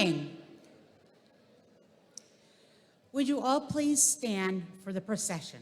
morning. Would you all please stand for the procession?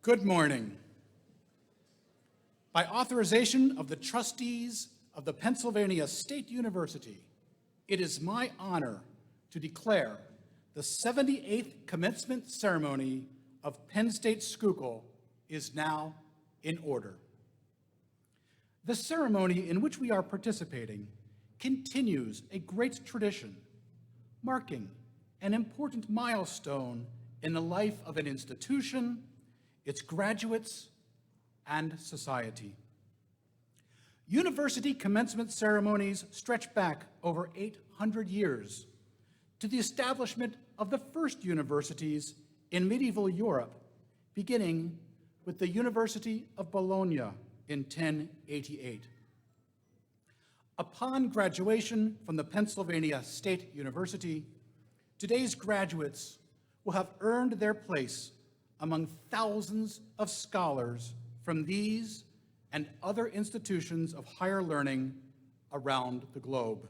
Good morning. By authorization of the trustees of the Pennsylvania State University, it is my honor to declare the 78th commencement ceremony of Penn State Schuylkill is now in order. The ceremony in which we are participating continues a great tradition, marking an important milestone in the life of an institution, its graduates, and society. University commencement ceremonies stretch back over 800 years to the establishment of the first universities in medieval Europe, beginning with the University of Bologna in 1088. Upon graduation from the Pennsylvania State University, today's graduates will have earned their place among thousands of scholars from these and other institutions of higher learning around the globe.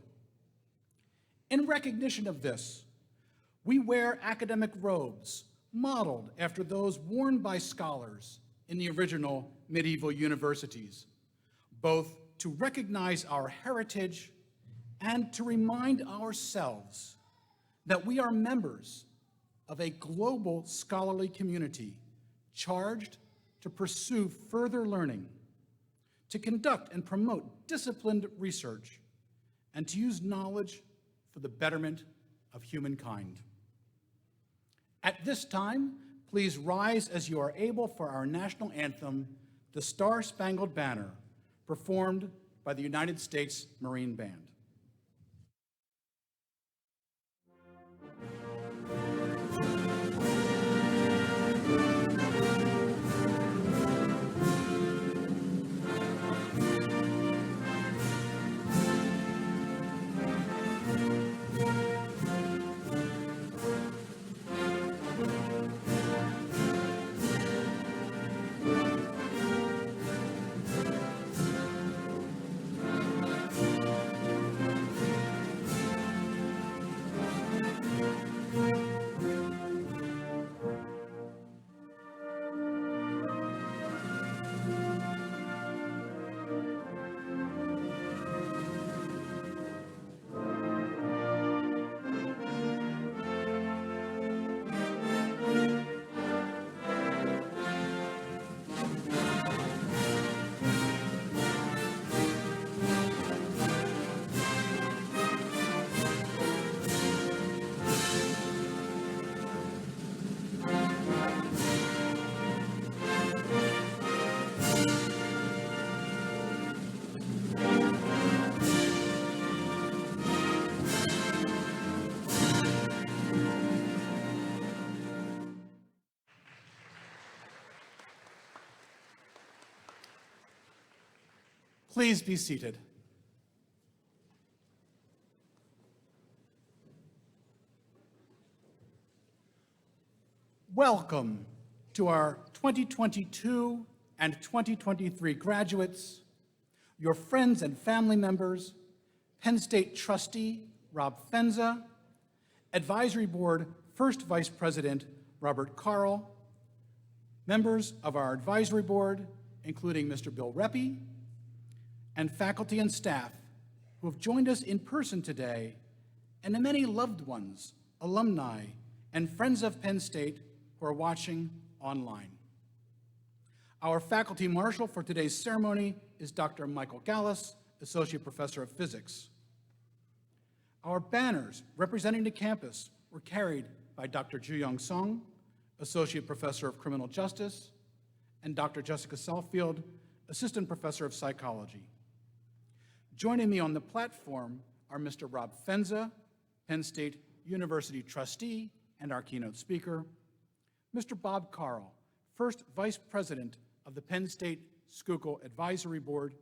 In recognition of this, we wear academic robes modeled after those worn by scholars in the original medieval universities, both to recognize our heritage and to remind ourselves that we are members of a global scholarly community charged to pursue further learning, to conduct and promote disciplined research, and to use knowledge for the betterment of humankind. At this time, please rise as you are able for our national anthem, the Star-Spangled Banner, performed by the United States Marine Band. Please be seated. Welcome to our 2022 and 2023 graduates, your friends and family members, Penn State trustee Rob Fenza, Advisory Board First Vice President Robert Carl, members of our Advisory Board, including Mr. Bill Reppy, and faculty and staff who have joined us in person today, and the many loved ones, alumni, and friends of Penn State who are watching online. Our faculty marshal for today's ceremony is Dr. Michael Gallus, Associate Professor of Physics. Our banners representing the campus were carried by Dr. Ju-Young Song, Associate Professor of Criminal Justice, and Dr. Jessica Selfield, Assistant Professor of Psychology. Joining me on the platform are Mr. Rob Fenza, Penn State University trustee and our keynote speaker, Mr. Bob Carl, First Vice President of the Penn State Schuylkill Advisory Board,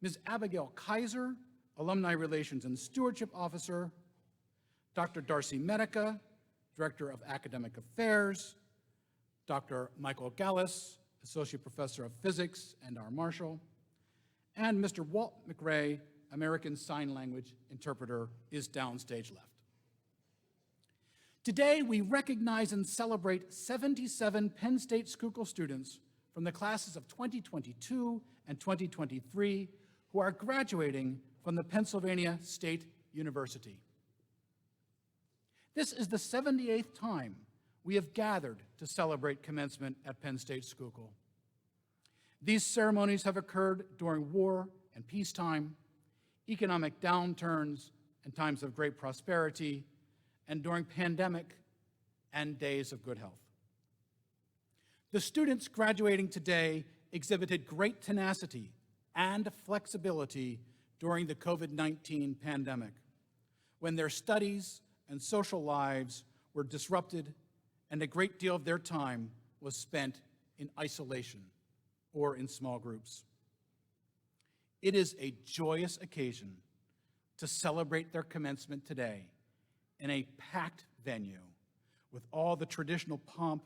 Ms. Abigayle Kaiser, Alumni Relations and Stewardship Officer, Dr. Darcy Medica, Director of Academic Affairs, Dr. Michael Gallus, Associate Professor of Physics and our Marshal, and Mr. Walt McRae, American Sign Language interpreter, is downstage left. Today, we recognize and celebrate 77 Penn State Schuylkill students from the classes of 2022 and 2023 who are graduating from the Pennsylvania State University. This is the 78th time we have gathered to celebrate commencement at Penn State Schuylkill. These ceremonies have occurred during war and peacetime, economic downturns and times of great prosperity, and during pandemic and days of good health. The students graduating today exhibited great tenacity and flexibility during the COVID-19 pandemic, when their studies and social lives were disrupted and a great deal of their time was spent in isolation or in small groups. It is a joyous occasion to celebrate their commencement today in a packed venue with all the traditional pomp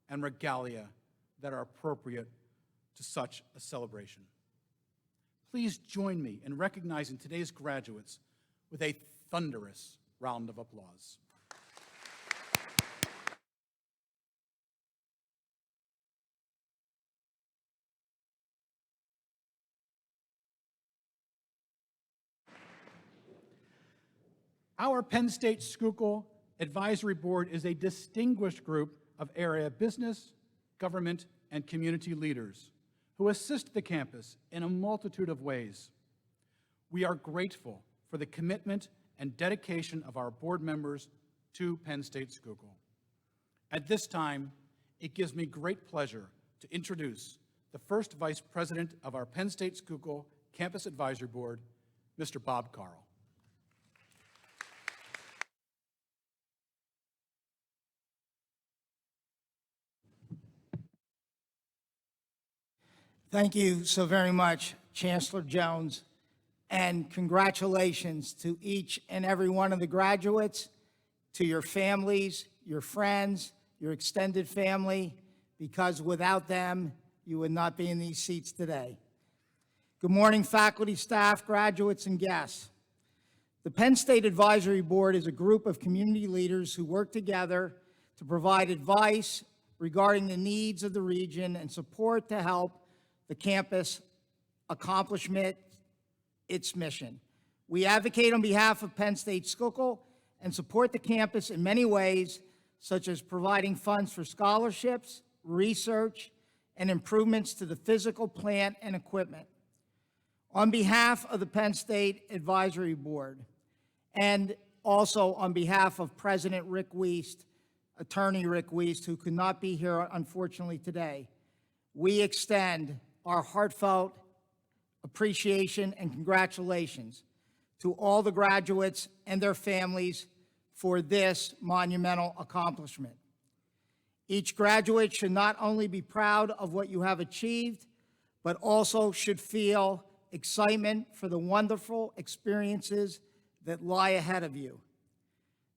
and regalia that are appropriate to such a celebration. Please join me in recognizing today's graduates with a thunderous round of applause. Our Penn State Schuylkill Advisory Board is a distinguished group of area business, government, and community leaders who assist the campus in a multitude of ways. We are grateful for the commitment and dedication of our board members to Penn State Schuylkill. At this time, it gives me great pleasure to introduce the first Vice President of our Penn State Schuylkill Campus Advisory Board, Mr. Bob Carl. Thank you so very much, Chancellor Jones, and congratulations to each and every one of the graduates, to your families, your friends, your extended family, because without them, you would not be in these seats today. Good morning, faculty, staff, graduates, and guests. The Penn State Advisory Board is a group of community leaders who work together to provide advice regarding the needs of the region and support to help the campus accomplish its mission. We advocate on behalf of Penn State Schuylkill and support the campus in many ways, such as providing funds for scholarships, research, and improvements to the physical plant and equipment. On behalf of the Penn State Advisory Board, and also on behalf of President Rick Wiest, Attorney Rick Wiest, who could not be here unfortunately today, we extend our heartfelt appreciation and congratulations to all the graduates and their families for this monumental accomplishment. Each graduate should not only be proud of what you have achieved, but also should feel excitement for the wonderful experiences that lie ahead of you.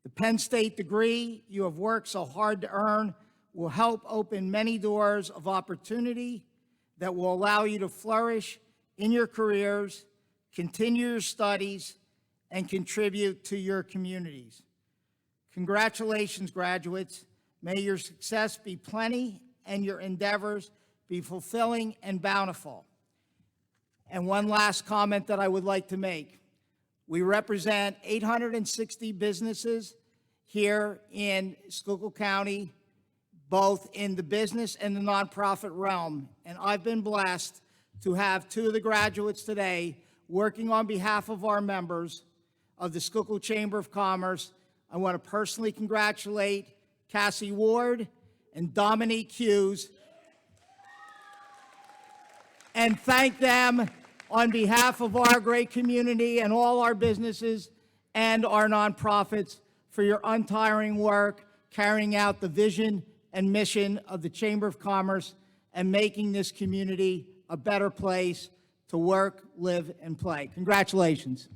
The Penn State degree you have worked so hard to earn will help open many doors of opportunity that will allow you to flourish in your careers, continue your studies, and contribute to your communities. Congratulations, graduates. May your success be plenty and your endeavors be fulfilling and bountiful. And one last comment that I would like to make. We represent 860 businesses here in Schuylkill County, both in the business and the nonprofit realm. And I've been blessed to have two of the graduates today working on behalf of our members of the Schuylkill Chamber of Commerce. I want to personally congratulate Cassie Ward and Dominique Hughes and thank them on behalf of our great community and all our businesses and our nonprofits for your untiring work carrying out the vision and mission of the Chamber of Commerce and making this community a better place to work, live, and play. Congratulations.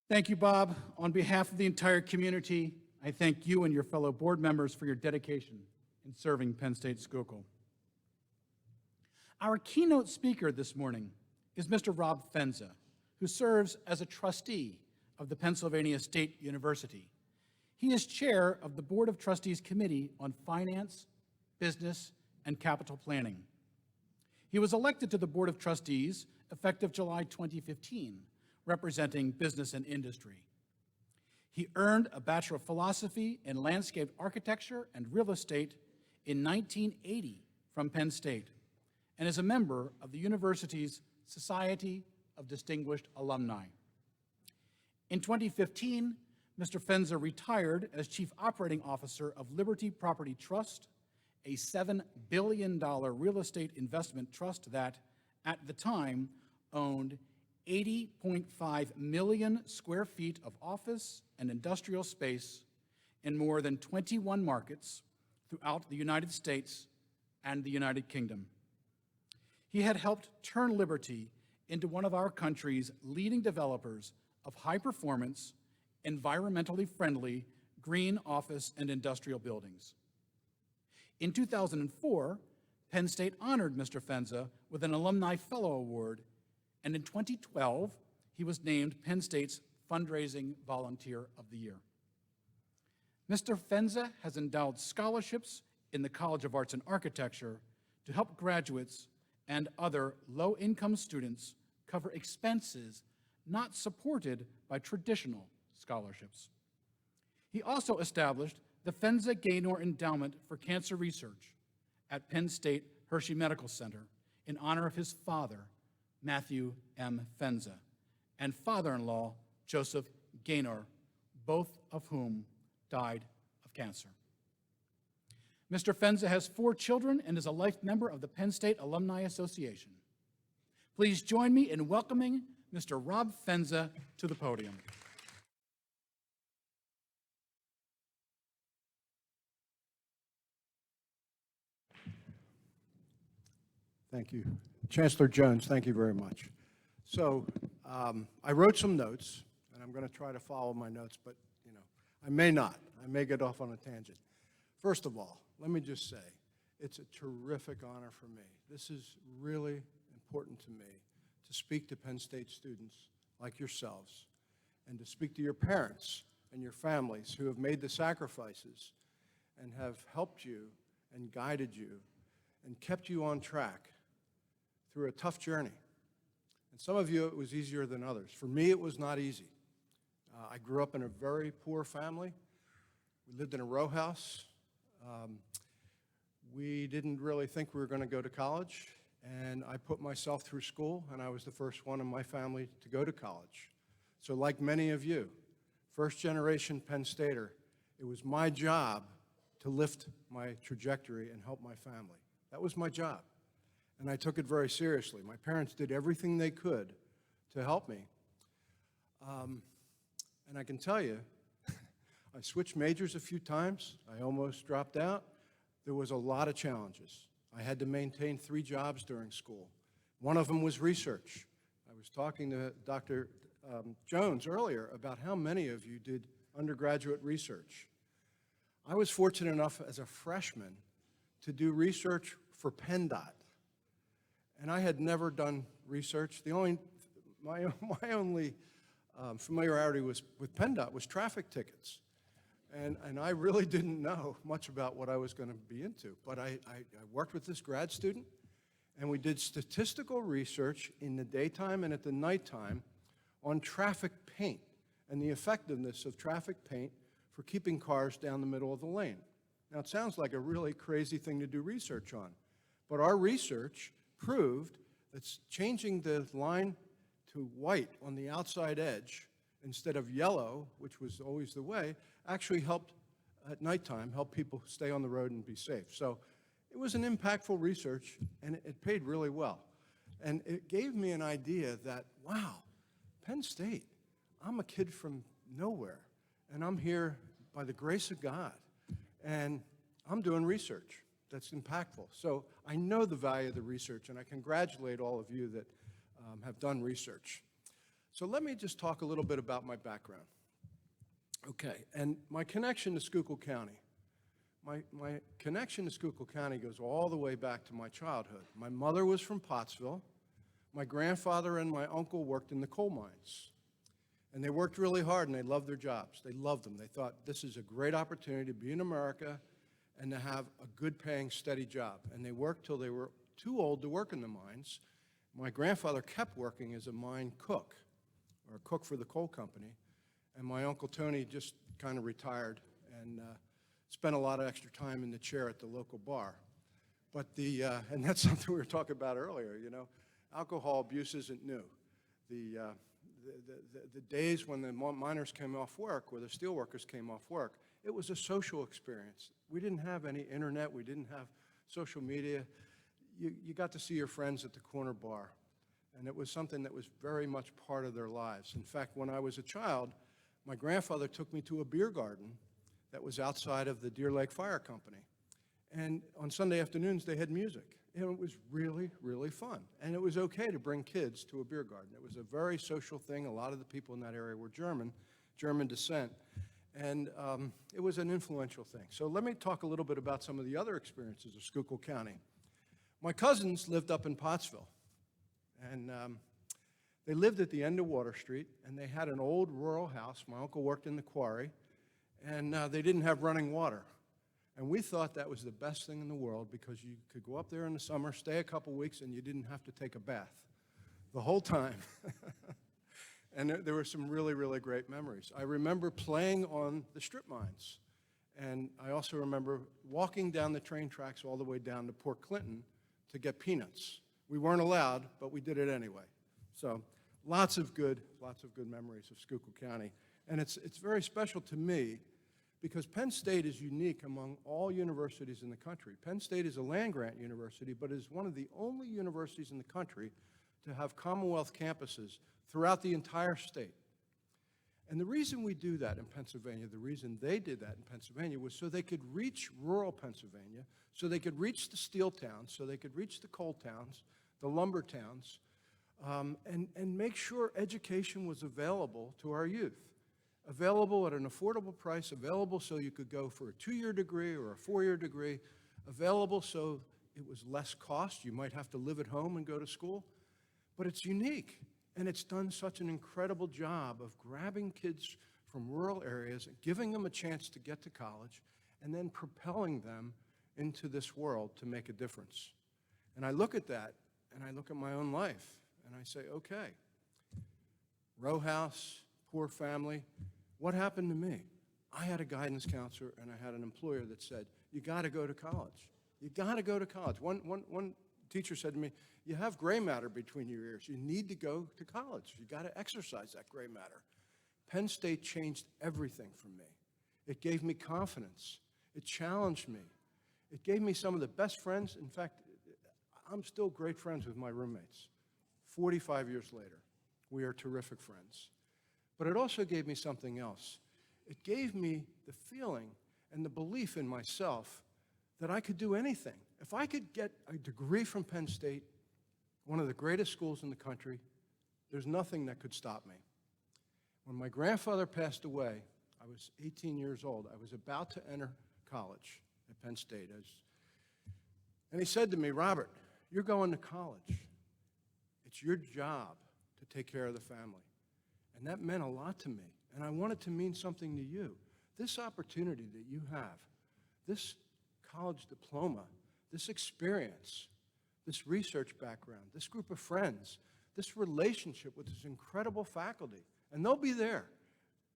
Thank you, Bob. On behalf of the entire community, I thank you and your fellow board members for your dedication in serving Penn State Schuylkill. Our keynote speaker this morning is Mr. Rob Fenza, who serves as a trustee of the Pennsylvania State University. He is chair of the Board of Trustees Committee on Finance, Business, and Capital Planning. He was elected to the Board of Trustees effective July 2015, representing business and industry. He earned a Bachelor of Philosophy in Landscape Architecture and Real Estate in 1980 from Penn State and is a member of the university's Society of Distinguished Alumni. In 2015, Mr. Fenza retired as Chief Operating Officer of Liberty Property Trust, a $7 billion real estate investment trust that, at the time, owned 80.5 million square feet of office and industrial space in more than 21 markets throughout the United States and the United Kingdom. He had helped turn Liberty into one of our country's leading developers of high-performance, environmentally friendly, green office and industrial buildings. In 2004, Penn State honored Mr. Fenza with an Alumni Fellow Award, and in 2012, he was named Penn State's Fundraising Volunteer of the Year. Mr. Fenza has endowed scholarships in the College of Arts and Architecture to help graduates and other low-income students cover expenses not supported by traditional scholarships. He also established the Fenza Gaynor Endowment for Cancer Research at Penn State Hershey Medical Center in honor of his father, Matthew M. Fenza, and father-in-law, Joseph Gaynor, both of whom died of cancer. Mr. Fenza has 4 children and is a life member of the Penn State Alumni Association. Please join me in welcoming Mr. Rob Fenza to the podium. Thank you. Chancellor Jones, thank you very much. So I wrote some notes, and I'm going to try to follow my notes, but I may not. I may get off on a tangent. First of all, let me just say, it's a terrific honor for me. This is really important to me, to speak to Penn State students like yourselves, and to speak to your parents and your families who have made the sacrifices and have helped you and guided you and kept you on track through a tough journey. And some of you, it was easier than others. For me, it was not easy. I grew up in a very poor family. We lived in a row house. We didn't really think we were going to go to college, and I put myself through school, and I was the first one in my family to go to college. So like many of you, first-generation Penn Stater, it was my job to lift my trajectory and help my family. That was my job, and I took it very seriously. My parents did everything they could to help me. And I can tell you, I switched majors a few times. I almost dropped out. There was a lot of challenges. I had to maintain 3 jobs during school. One of them was research. I was talking to Dr. Jones earlier about how many of you did undergraduate research. I was fortunate enough as a freshman to do research for PennDOT. And I had never done research. My only familiarity with PennDOT was traffic tickets. And I really didn't know much about what I was going to be into. But I worked with this grad student, and we did statistical research in the daytime and at the nighttime on traffic paint and the effectiveness of traffic paint for keeping cars down the middle of the lane. Now, it sounds like a really crazy thing to do research on, but our research proved that changing the line to white on the outside edge instead of yellow, which was always the way, actually helped at nighttime, help people stay on the road and be safe. So it was an impactful research, and it paid really well. And it gave me an idea that, wow, Penn State, I'm a kid from nowhere, and I'm here by the grace of God, and I'm doing research that's impactful. So I know the value of the research, and I congratulate all of you that have done research. So let me just talk a little bit about my background. Okay, and my connection to Schuylkill County. My connection to Schuylkill County goes all the way back to my childhood. My mother was from Pottsville. My grandfather and my uncle worked in the coal mines. And they worked really hard, and they loved their jobs. They loved them. They thought, this is a great opportunity to be in America and to have a good-paying, steady job. And they worked till they were too old to work in the mines. My grandfather kept working as a mine cook, or a cook for the coal company. And my Uncle Tony just kind of retired and spent a lot of extra time in the chair at the local bar. But and that's something we were talking about earlier, you know. Alcohol abuse isn't new. The days when the miners came off work, or the steel workers came off work, it was a social experience. We didn't have any internet. We didn't have social media. You got to see your friends at the corner bar, and it was something that was very much part of their lives. In fact, when I was a child, my grandfather took me to a beer garden that was outside of the Deer Lake Fire Company. And on Sunday afternoons, they had music. And it was really, really fun. And it was okay to bring kids to a beer garden. It was a very social thing. A lot of the people in that area were German descent. And it was an influential thing. So let me talk a little bit about some of the other experiences of Schuylkill County. My cousins lived up in Pottsville. And they lived at the end of Water Street, and they had an old rural house. My uncle worked in the quarry, and they didn't have running water. And we thought that was the best thing in the world because you could go up there in the summer, stay a couple weeks, and you didn't have to take a bath the whole time. And there were some really, really great memories. I remember playing on the strip mines. And I also remember walking down the train tracks all the way down to Port Clinton to get peanuts. We weren't allowed, but we did it anyway. So lots of good memories of Schuylkill County. And it's very special to me because Penn State is unique among all universities in the country. Penn State is a land-grant university, but is one of the only universities in the country to have Commonwealth campuses throughout the entire state. And the reason we do that in Pennsylvania, the reason they did that in Pennsylvania was so they could reach rural Pennsylvania, so they could reach the steel towns, so they could reach the coal towns, the lumber towns, and make sure education was available to our youth. Available at an affordable price, available so you could go for a 2-year degree or a 4-year degree, available so it was less cost. You might have to live at home and go to school, but it's unique. And it's done such an incredible job of grabbing kids from rural areas and giving them a chance to get to college and then propelling them into this world to make a difference. And I look at that and I look at my own life and I say, okay, row house, poor family, what happened to me? I had a guidance counselor and I had an employer that said, you got to go to college. You got to go to college. One teacher said to me, you have gray matter between your ears. You need to go to college. You got to exercise that gray matter. Penn State changed everything for me. It gave me confidence. It challenged me. It gave me some of the best friends. In fact, I'm still great friends with my roommates. 45 years later, we are terrific friends. But it also gave me something else. It gave me the feeling and the belief in myself that I could do anything. If I could get a degree from Penn State, one of the greatest schools in the country, there's nothing that could stop me. When my grandfather passed away, I was 18 years old. I was about to enter college at Penn State. And he said to me, Robert, you're going to college. It's your job to take care of the family. And that meant a lot to me. And I want it to mean something to you. This opportunity that you have, this college diploma, this experience, this research background, this group of friends, this relationship with this incredible faculty, and they'll be there.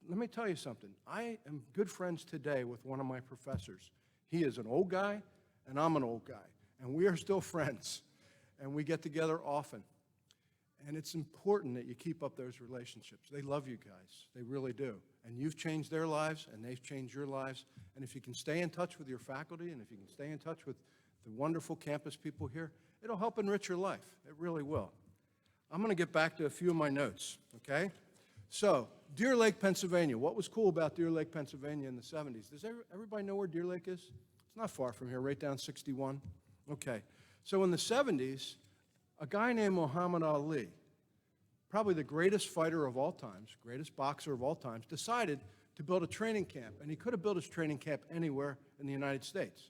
Let me tell you something. I am good friends today with one of my professors. He is an old guy, and I'm an old guy, and we are still friends, and we get together often. And it's important that you keep up those relationships. They love you guys. They really do. And you've changed their lives, and they've changed your lives. And if you can stay in touch with your faculty, and if you can stay in touch with the wonderful campus people here, it'll help enrich your life. It really will. I'm going to get back to a few of my notes, okay? So, Deer Lake, Pennsylvania. What was cool about Deer Lake, Pennsylvania in the 70s? Does everybody know where Deer Lake is? It's not far from here, right down 61. Okay. So in the 70s, a guy named Muhammad Ali, probably the greatest fighter of all times, greatest boxer of all times, decided to build a training camp. And he could have built his training camp anywhere in the United States.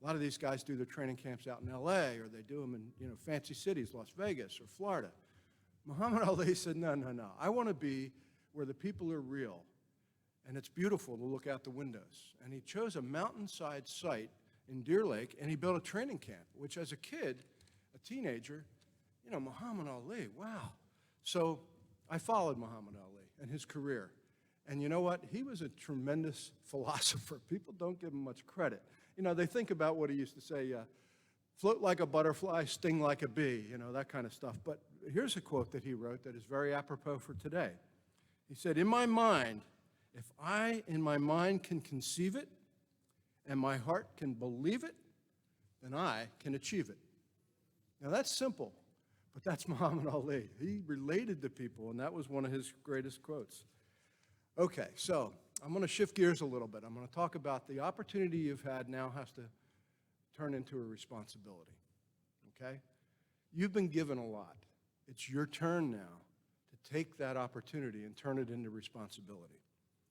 A lot of these guys do their training camps out in LA, or they do them in fancy cities, Las Vegas or Florida. Muhammad Ali said, no, no, no. I want to be where the people are real, and it's beautiful to look out the windows. And he chose a mountainside site in Deer Lake, and he built a training camp, which as a kid, a teenager, Muhammad Ali, wow. So I followed Muhammad Ali and his career. And you know what? He was a tremendous philosopher. People don't give him much credit. They think about what he used to say, float like a butterfly, sting like a bee, that kind of stuff. But here's a quote that he wrote that is very apropos for today. He said, in my mind, if I in my mind can conceive it and my heart can believe it, then I can achieve it. Now that's simple, but that's Muhammad Ali. He related to people, and that was one of his greatest quotes. Okay, so I'm going to shift gears a little bit. I'm going to talk about the opportunity you've had now has to turn into a responsibility, okay? You've been given a lot. It's your turn now to take that opportunity and turn it into responsibility.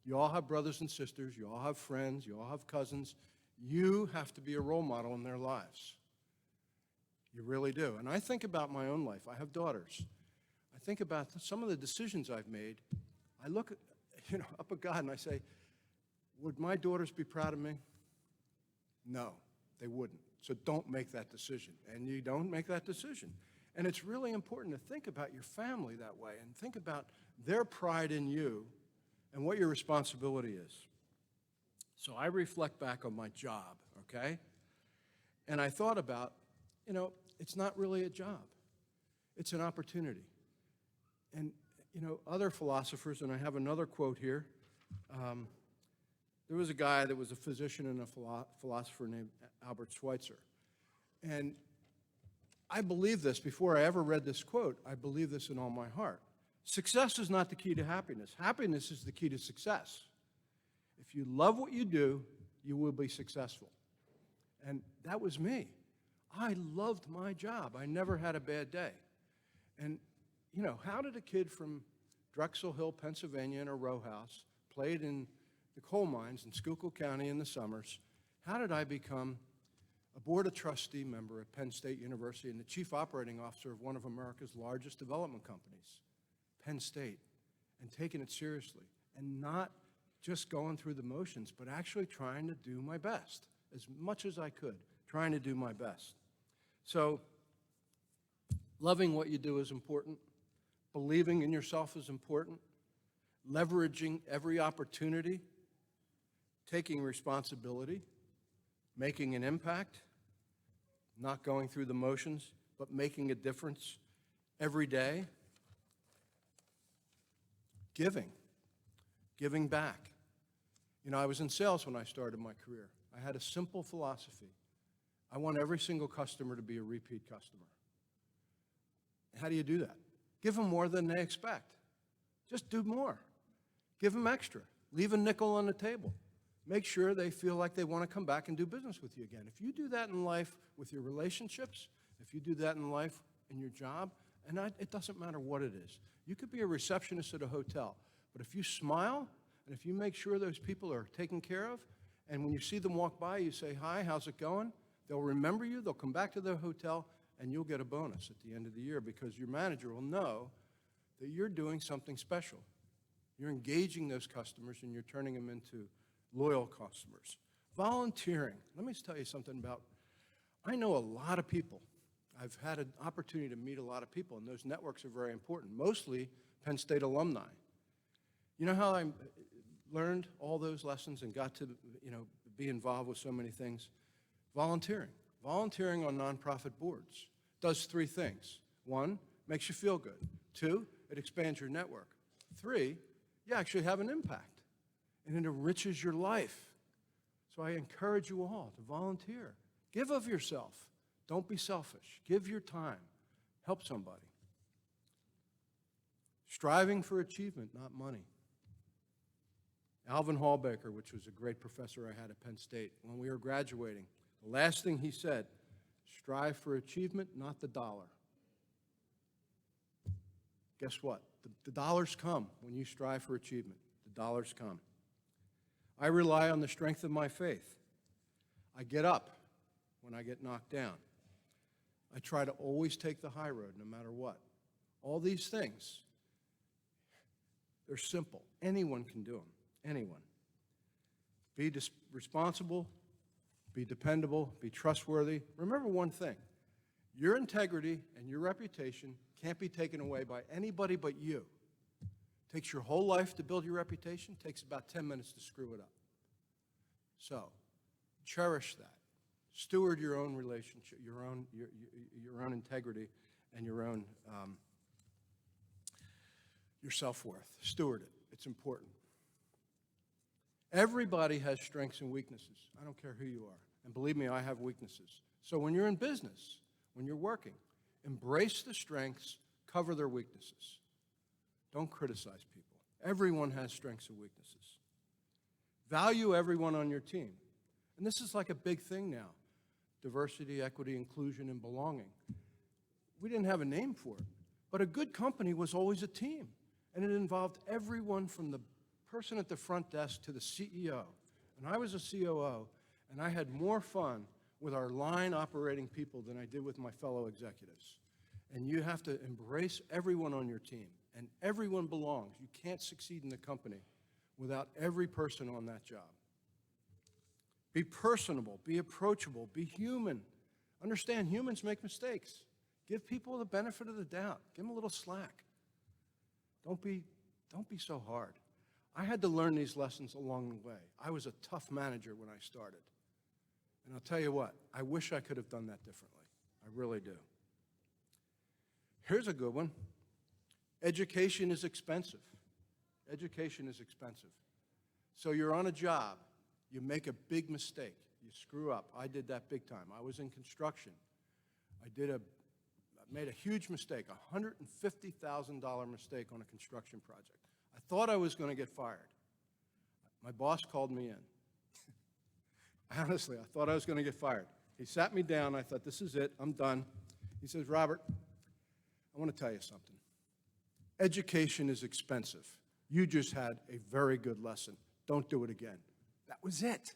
You all have brothers and sisters. You all have friends. You all have cousins. You have to be a role model in their lives. You really do. And I think about my own life. I have daughters. I think about some of the decisions I've made. I look up at God and I say, would my daughters be proud of me? No, they wouldn't. So don't make that decision. And you don't make that decision. And it's really important to think about your family that way and think about their pride in you and what your responsibility is. So I reflect back on my job, okay? And I thought about, it's not really a job. It's an opportunity. And, other philosophers, and I have another quote here. There was a guy that was a physician and a philosopher named Albert Schweitzer. And I believe this, before I ever read this quote, I believe this in all my heart. Success is not the key to happiness. Happiness is the key to success. If you love what you do, you will be successful. And that was me. I loved my job. I never had a bad day. And, how did a kid from Drexel Hill, Pennsylvania in a row house, played in the coal mines in Schuylkill County in the summers, how did I become a board of trustee member at Penn State University and the chief operating officer of one of America's largest development companies, Penn State, and taking it seriously and not just going through the motions, but actually trying to do my best as much as I could, trying to do my best. So loving what you do is important. Believing in yourself is important. Leveraging every opportunity. Taking responsibility. Making an impact. Not going through the motions, but making a difference every day. Giving. Giving back. I was in sales when I started my career. I had a simple philosophy. I want every single customer to be a repeat customer. How do you do that? Give them more than they expect. Just do more. Give them extra. Leave a nickel on the table. Make sure they feel like they want to come back and do business with you again. If you do that in life with your relationships, if you do that in life in your job, and it doesn't matter what it is. You could be a receptionist at a hotel, but if you smile and if you make sure those people are taken care of, and when you see them walk by, you say, hi, how's it going? They'll remember you, they'll come back to the hotel, and you'll get a bonus at the end of the year because your manager will know that you're doing something special. You're engaging those customers and you're turning them into loyal customers. Volunteering. Let me tell you something about, I know a lot of people. I've had an opportunity to meet a lot of people, and those networks are very important, mostly Penn State alumni. You know how I learned all those lessons and got to, be involved with so many things? Volunteering. Volunteering on nonprofit boards does three things. One, makes you feel good. Two, it expands your network. Three, you actually have an impact, and it enriches your life. So I encourage you all to volunteer. Give of yourself. Don't be selfish. Give your time. Help somebody. Striving for achievement, not money. Alvin Hallbaker, which was a great professor I had at Penn State, when we were graduating, the last thing he said, strive for achievement, not the dollar. Guess what? The dollars come when you strive for achievement. The dollars come. I rely on the strength of my faith. I get up when I get knocked down. I try to always take the high road no matter what. All these things, they're simple. Anyone can do them. Anyone. Be responsible, be dependable, be trustworthy. Remember one thing. Your integrity and your reputation can't be taken away by anybody but you. It takes your whole life to build your reputation. It takes about 10 minutes to screw it up. So, cherish that. Steward your own relationship, your own integrity, and your own your self-worth. Steward it. It's important. Everybody has strengths and weaknesses. I don't care who you are. And believe me, I have weaknesses. So when you're in business, when you're working, embrace the strengths, cover their weaknesses. Don't criticize people. Everyone has strengths and weaknesses. Value everyone on your team. And this is like a big thing now. Diversity, equity, inclusion, and belonging. We didn't have a name for it, but a good company was always a team. And it involved everyone from the person at the front desk to the CEO. And I was a COO, and I had more fun with our line operating people than I did with my fellow executives. And you have to embrace everyone on your team, and everyone belongs. You can't succeed in the company without every person on that job. Be personable, be approachable, be human. Understand humans make mistakes. Give people the benefit of the doubt. Give them a little slack. Don't be so hard. I had to learn these lessons along the way. I was a tough manager when I started. And I'll tell you what, I wish I could have done that differently. I really do. Here's a good one. Education is expensive. Education is expensive. So you're on a job. You make a big mistake. You screw up. I did that big time. I was in construction. I made a huge mistake, a $150,000 mistake on a construction project. I thought I was going to get fired. My boss called me in. Honestly, I thought I was going to get fired. He sat me down. I thought, this is it. I'm done. He says, Robert, I want to tell you something. Education is expensive. You just had a very good lesson. Don't do it again. That was it.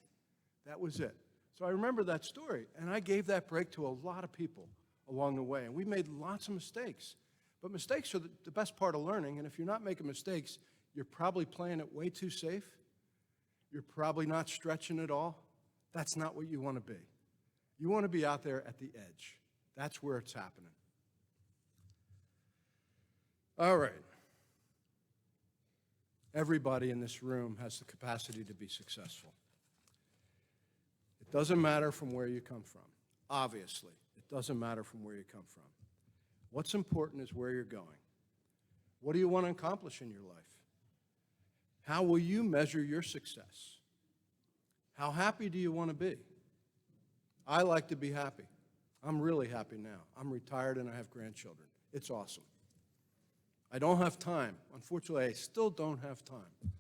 That was it. So I remember that story, and I gave that break to a lot of people along the way, and we made lots of mistakes. But mistakes are the best part of learning, and if you're not making mistakes, you're probably playing it way too safe. You're probably not stretching at all. That's not what you want to be. You want to be out there at the edge. That's where it's happening. All right. Everybody in this room has the capacity to be successful. It doesn't matter from where you come from. Obviously, it doesn't matter from where you come from. What's important is where you're going. What do you want to accomplish in your life? How will you measure your success? How happy do you want to be? I like to be happy. I'm really happy now. I'm retired and I have grandchildren. It's awesome. I don't have time. Unfortunately, I still don't have time.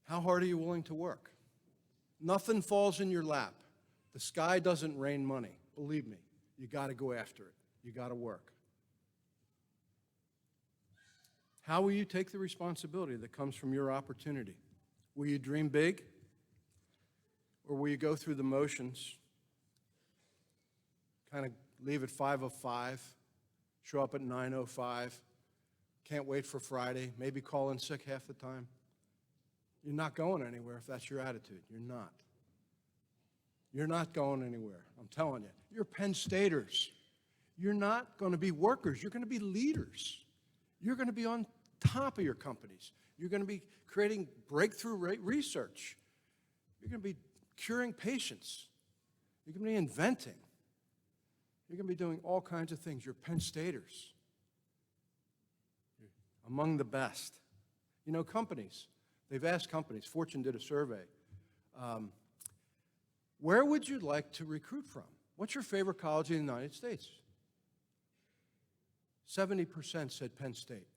How hard are you willing to work? Nothing falls in your lap. The sky doesn't rain money. Believe me, you got to go after it. You got to work. How will you take the responsibility that comes from your opportunity? Will you dream big? Or will you go through the motions, kind of leave at 5:05, show up at 9:05, can't wait for Friday, maybe call in sick half the time? You're not going anywhere if that's your attitude. You're not. You're not going anywhere. I'm telling you. You're Penn Staters. You're not going to be workers. You're going to be leaders. You're going to be on top of your companies. You're going to be creating breakthrough research. You're going to be curing patients. You're going to be inventing. You're going to be doing all kinds of things. You're Penn Staters. You're among the best. You know, companies, they've asked companies, Fortune did a survey, where would you like to recruit from? What's your favorite college in the United States? 70% said Penn State.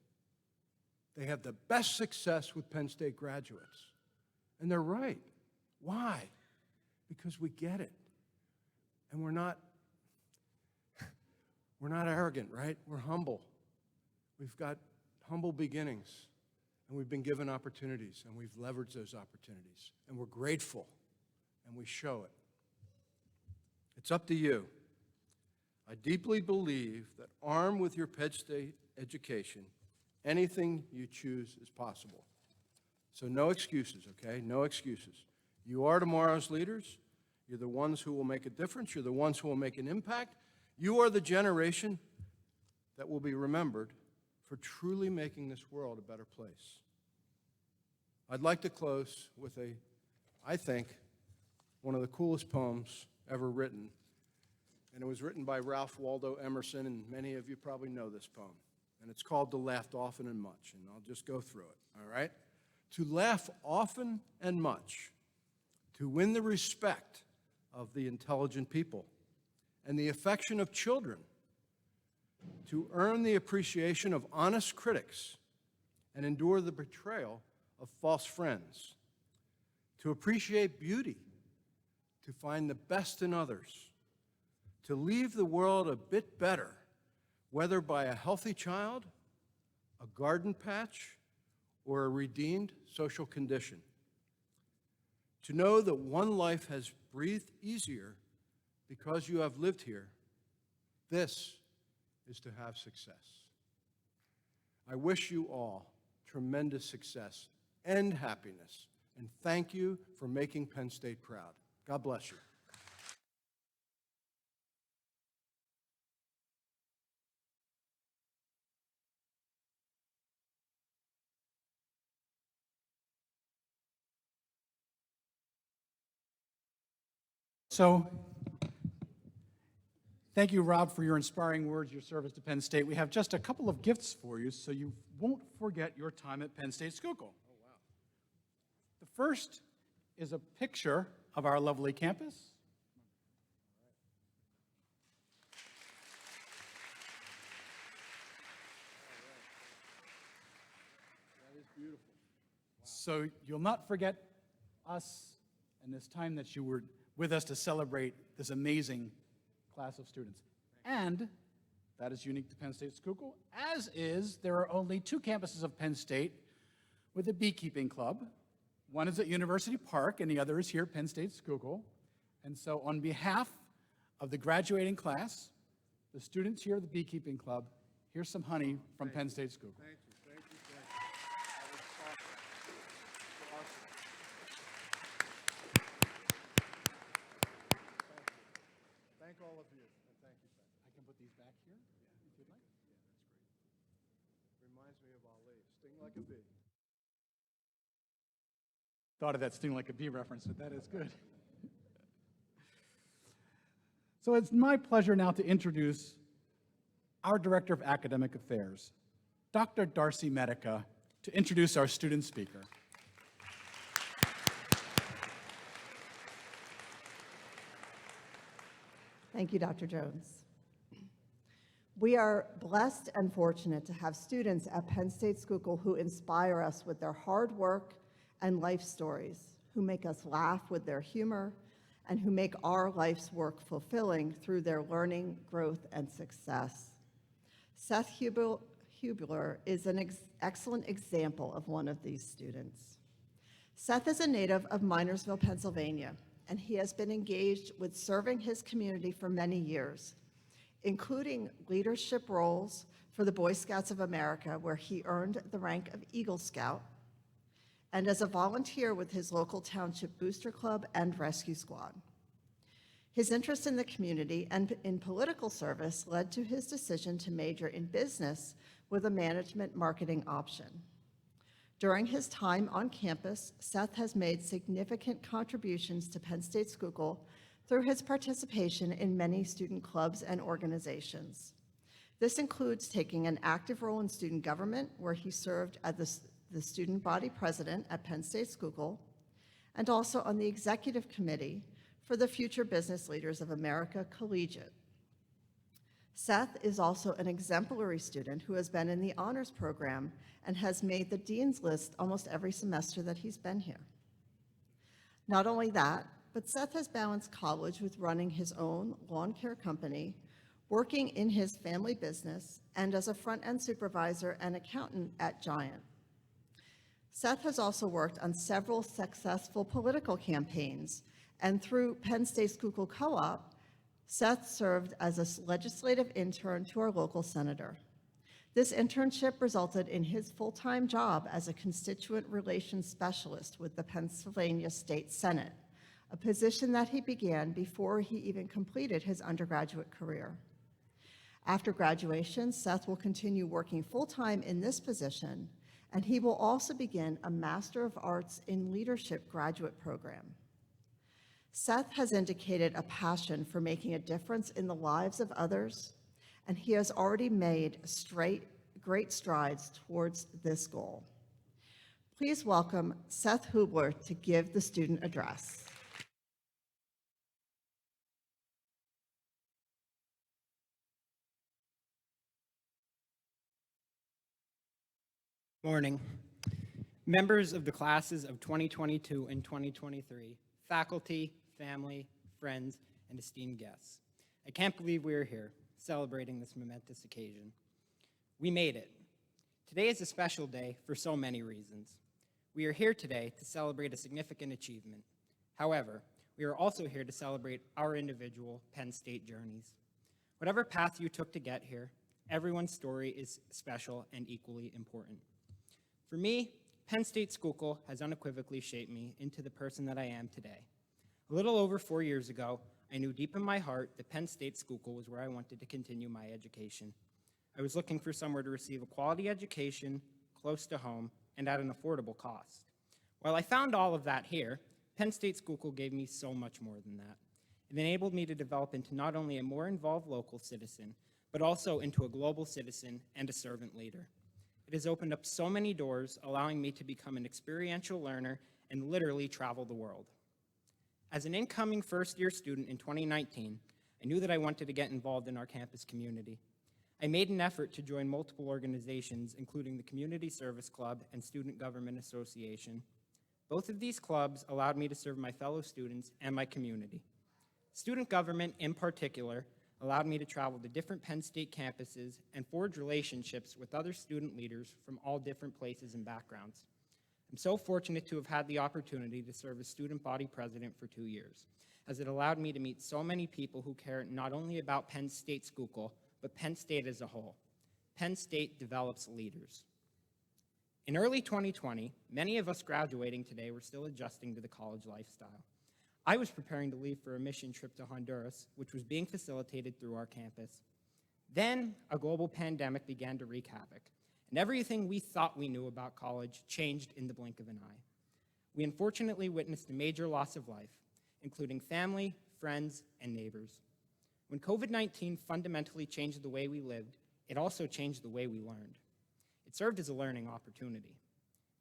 They have the best success with Penn State graduates. And they're right. Why? Because we get it. And we're not arrogant, right? We're humble. We've got humble beginnings. And we've been given opportunities. And we've leveraged those opportunities. And we're grateful. And we show it. It's up to you. I deeply believe that armed with your Penn State education, anything you choose is possible. So no excuses, okay? No excuses. You are tomorrow's leaders. You're the ones who will make a difference. You're the ones who will make an impact. You are the generation that will be remembered for truly making this world a better place. I'd like to close with I think, one of the coolest poems ever written. And it was written by Ralph Waldo Emerson, and many of you probably know this poem. And it's called To Laugh Often and Much, and I'll just go through it, all right? To laugh often and much, to win the respect of the intelligent people and the affection of children, to earn the appreciation of honest critics and endure the betrayal of false friends, to appreciate beauty, to find the best in others, to leave the world a bit better, whether by a healthy child, a garden patch, or a redeemed social condition. To know that one life has breathed easier because you have lived here, this is to have success. I wish you all tremendous success and happiness, and thank you for making Penn State proud. God bless you. So, thank you, Rob, for your inspiring words, your service to Penn State. We have just a couple of gifts for you so you won't forget your time at Penn State Schuylkill. Oh, wow. The first is a picture of our lovely campus. That is beautiful. So you'll not forget us and this time that you were with us to celebrate this amazing class of students. And that is unique to Penn State Schuylkill, as is there are only 2 campuses of Penn State with a beekeeping club. One is at University Park, and the other is here at Penn State Schuylkill. And so on behalf of the graduating class, the students here at the beekeeping club, here's some honey from Penn State Schuylkill. Thank you, thank you, thank you. That was awesome. Awesome. Thank all of you, and thank you, Seth. I can put these back here, if you'd like. Yeah, that's great. Reminds me of Ali, sting like a bee. Thought of that sting like a bee reference, but that is good. So it's my pleasure now to introduce our Director of Academic Affairs, Dr. Darcy Medica, to introduce our student speaker. Thank you, Dr. Jones. We are blessed and fortunate to have students at Penn State Schuylkill who inspire us with their hard work and life stories, who make us laugh with their humor, and who make our life's work fulfilling through their learning, growth, and success. Seth Hubler is an excellent example of one of these students. Seth is a native of Minersville, Pennsylvania, and he has been engaged with serving his community for many years, including leadership roles for the Boy Scouts of America, where he earned the rank of Eagle Scout, and as a volunteer with his local township booster club and rescue squad. His interest in the community and in political service led to his decision to major in business with a management marketing option. During his time on campus, Seth has made significant contributions to Penn State Schuylkill through his participation in many student clubs and organizations. This includes taking an active role in student government, where he served as the student body president at Penn State Schuylkill, and also on the executive committee for the Future Business Leaders of America Collegiate. Seth is also an exemplary student who has been in the honors program and has made the dean's list almost every semester that he's been here. Not only that, but Seth has balanced college with running his own lawn care company, working in his family business, and as a front-end supervisor and accountant at Giant. Seth has also worked on several successful political campaigns, and through Penn State Schuylkill Co-op, Seth served as a legislative intern to our local senator. This internship resulted in his full-time job as a constituent relations specialist with the Pennsylvania State Senate, a position that he began before he even completed his undergraduate career. After graduation, Seth will continue working full-time in this position, and he will also begin a Master of Arts in Leadership graduate program. Seth has indicated a passion for making a difference in the lives of others, and he has already made great strides towards this goal. Please welcome Seth Hubler to give the student address. Morning. Members of the classes of 2022 and 2023, faculty, family, friends, and esteemed guests. I can't believe we are here celebrating this momentous occasion. We made it. Today is a special day for so many reasons. We are here today to celebrate a significant achievement. However, we are also here to celebrate our individual Penn State journeys. Whatever path you took to get here, everyone's story is special and equally important. For me, Penn State Schuylkill has unequivocally shaped me into the person that I am today. A little over 4 years ago, I knew deep in my heart that Penn State Schuylkill was where I wanted to continue my education. I was looking for somewhere to receive a quality education, close to home, and at an affordable cost. While I found all of that here, Penn State Schuylkill gave me so much more than that. It enabled me to develop into not only a more involved local citizen, but also into a global citizen and a servant leader. It has opened up so many doors, allowing me to become an experiential learner and literally travel the world. As an incoming first-year student in 2019, I knew that I wanted to get involved in our campus community. I made an effort to join multiple organizations, including the Community Service Club and Student Government Association. Both of these clubs allowed me to serve my fellow students and my community. Student government, in particular, allowed me to travel to different Penn State campuses and forge relationships with other student leaders from all different places and backgrounds. I'm so fortunate to have had the opportunity to serve as student body president for 2 years, as it allowed me to meet so many people who care not only about Penn State Schuylkill, but Penn State as a whole. Penn State develops leaders. In early 2020, many of us graduating today were still adjusting to the college lifestyle. I was preparing to leave for a mission trip to Honduras, which was being facilitated through our campus. Then, a global pandemic began to wreak havoc, and everything we thought we knew about college changed in the blink of an eye. We unfortunately witnessed a major loss of life, including family, friends, and neighbors. When COVID-19 fundamentally changed the way we lived, it also changed the way we learned. It served as a learning opportunity.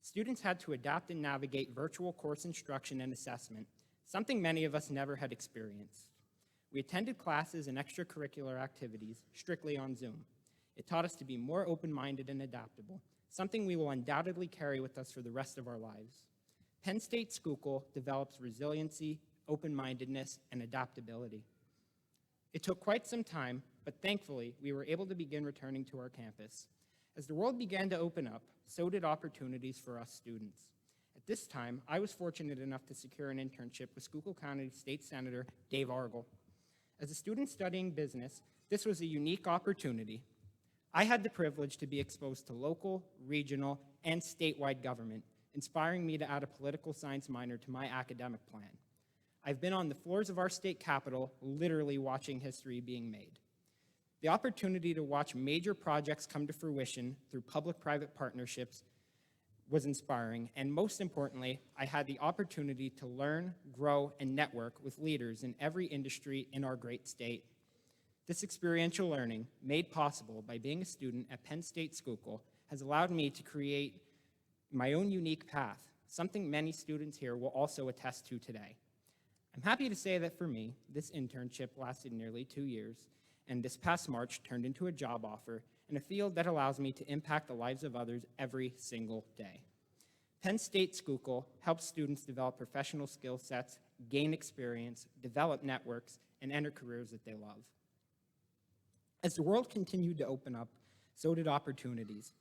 Students had to adapt and navigate virtual course instruction and assessment, something many of us never had experienced. We attended classes and extracurricular activities strictly on Zoom. It taught us to be more open-minded and adaptable, something we will undoubtedly carry with us for the rest of our lives. Penn State Schuylkill develops resiliency, open-mindedness, and adaptability. It took quite some time, but thankfully, we were able to begin returning to our campus. As the world began to open up, so did opportunities for us students. At this time, I was fortunate enough to secure an internship with Schuylkill County State Senator Dave Argel. As a student studying business, this was a unique opportunity. I had the privilege to be exposed to local, regional, and statewide government, inspiring me to add a political science minor to my academic plan. I've been on the floors of our state capitol, literally watching history being made. The opportunity to watch major projects come to fruition through public-private partnerships was inspiring, and most importantly, I had the opportunity to learn, grow, and network with leaders in every industry in our great state. This experiential learning, made possible by being a student at Penn State Schuylkill, has allowed me to create my own unique path, something many students here will also attest to today. I'm happy to say that for me, this internship lasted nearly 2 years, and this past March turned into a job offer in a field that allows me to impact the lives of others every single day. Penn State Schuylkill helps students develop professional skill sets, gain experience, develop networks, and enter careers that they love. As the world continued to open up, so did opportunities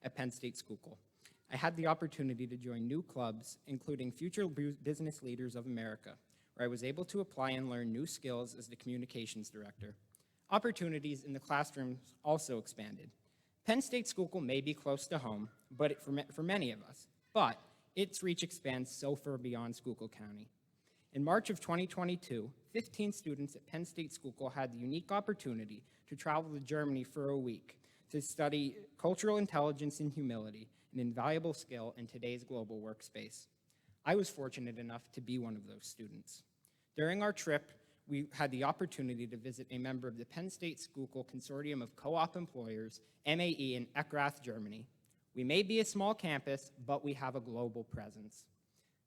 at Penn State Schuylkill. I had the opportunity to join new clubs, including Future Business Leaders of America, where I was able to apply and learn new skills as the communications director. Opportunities in the classrooms also expanded. Penn State Schuylkill may be close to home, for many of us, but its reach expands so far beyond Schuylkill County. In March of 2022, 15 students at Penn State Schuylkill had the unique opportunity to travel to Germany for a week to study cultural intelligence and humility, an invaluable skill in today's global workspace. I was fortunate enough to be one of those students. During our trip, we had the opportunity to visit a member of the Penn State Schuylkill Consortium of Co-op Employers, MAE, in Eckrath, Germany. We may be a small campus, but we have a global presence.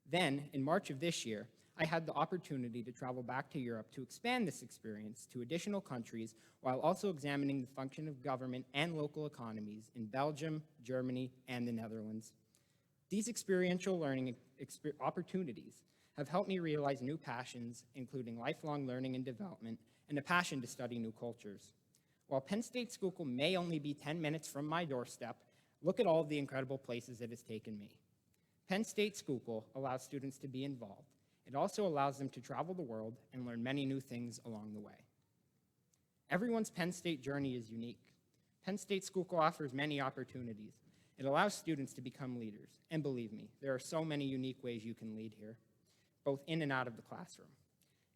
Then, in March of this year, I had the opportunity to travel back to Europe to expand this experience to additional countries while also examining the function of government and local economies in Belgium, Germany, and the Netherlands. These experiential learning opportunities have helped me realize new passions, including lifelong learning and development, and a passion to study new cultures. While Penn State Schuylkill may only be 10 minutes from my doorstep, look at all of the incredible places it has taken me. Penn State Schuylkill allows students to be involved. It also allows them to travel the world and learn many new things along the way. Everyone's Penn State journey is unique. Penn State Schuylkill offers many opportunities. It allows students to become leaders. And believe me, there are so many unique ways you can lead here, both in and out of the classroom.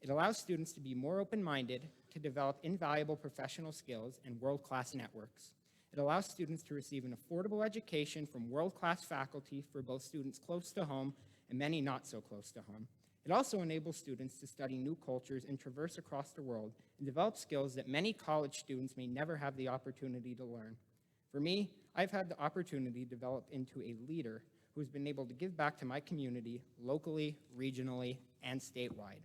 It allows students to be more open-minded, to develop invaluable professional skills and world-class networks. It allows students to receive an affordable education from world-class faculty for both students close to home and many not so close to home. It also enables students to study new cultures and traverse across the world and develop skills that many college students may never have the opportunity to learn. For me, I've had the opportunity to develop into a leader who's been able to give back to my community locally, regionally, and statewide.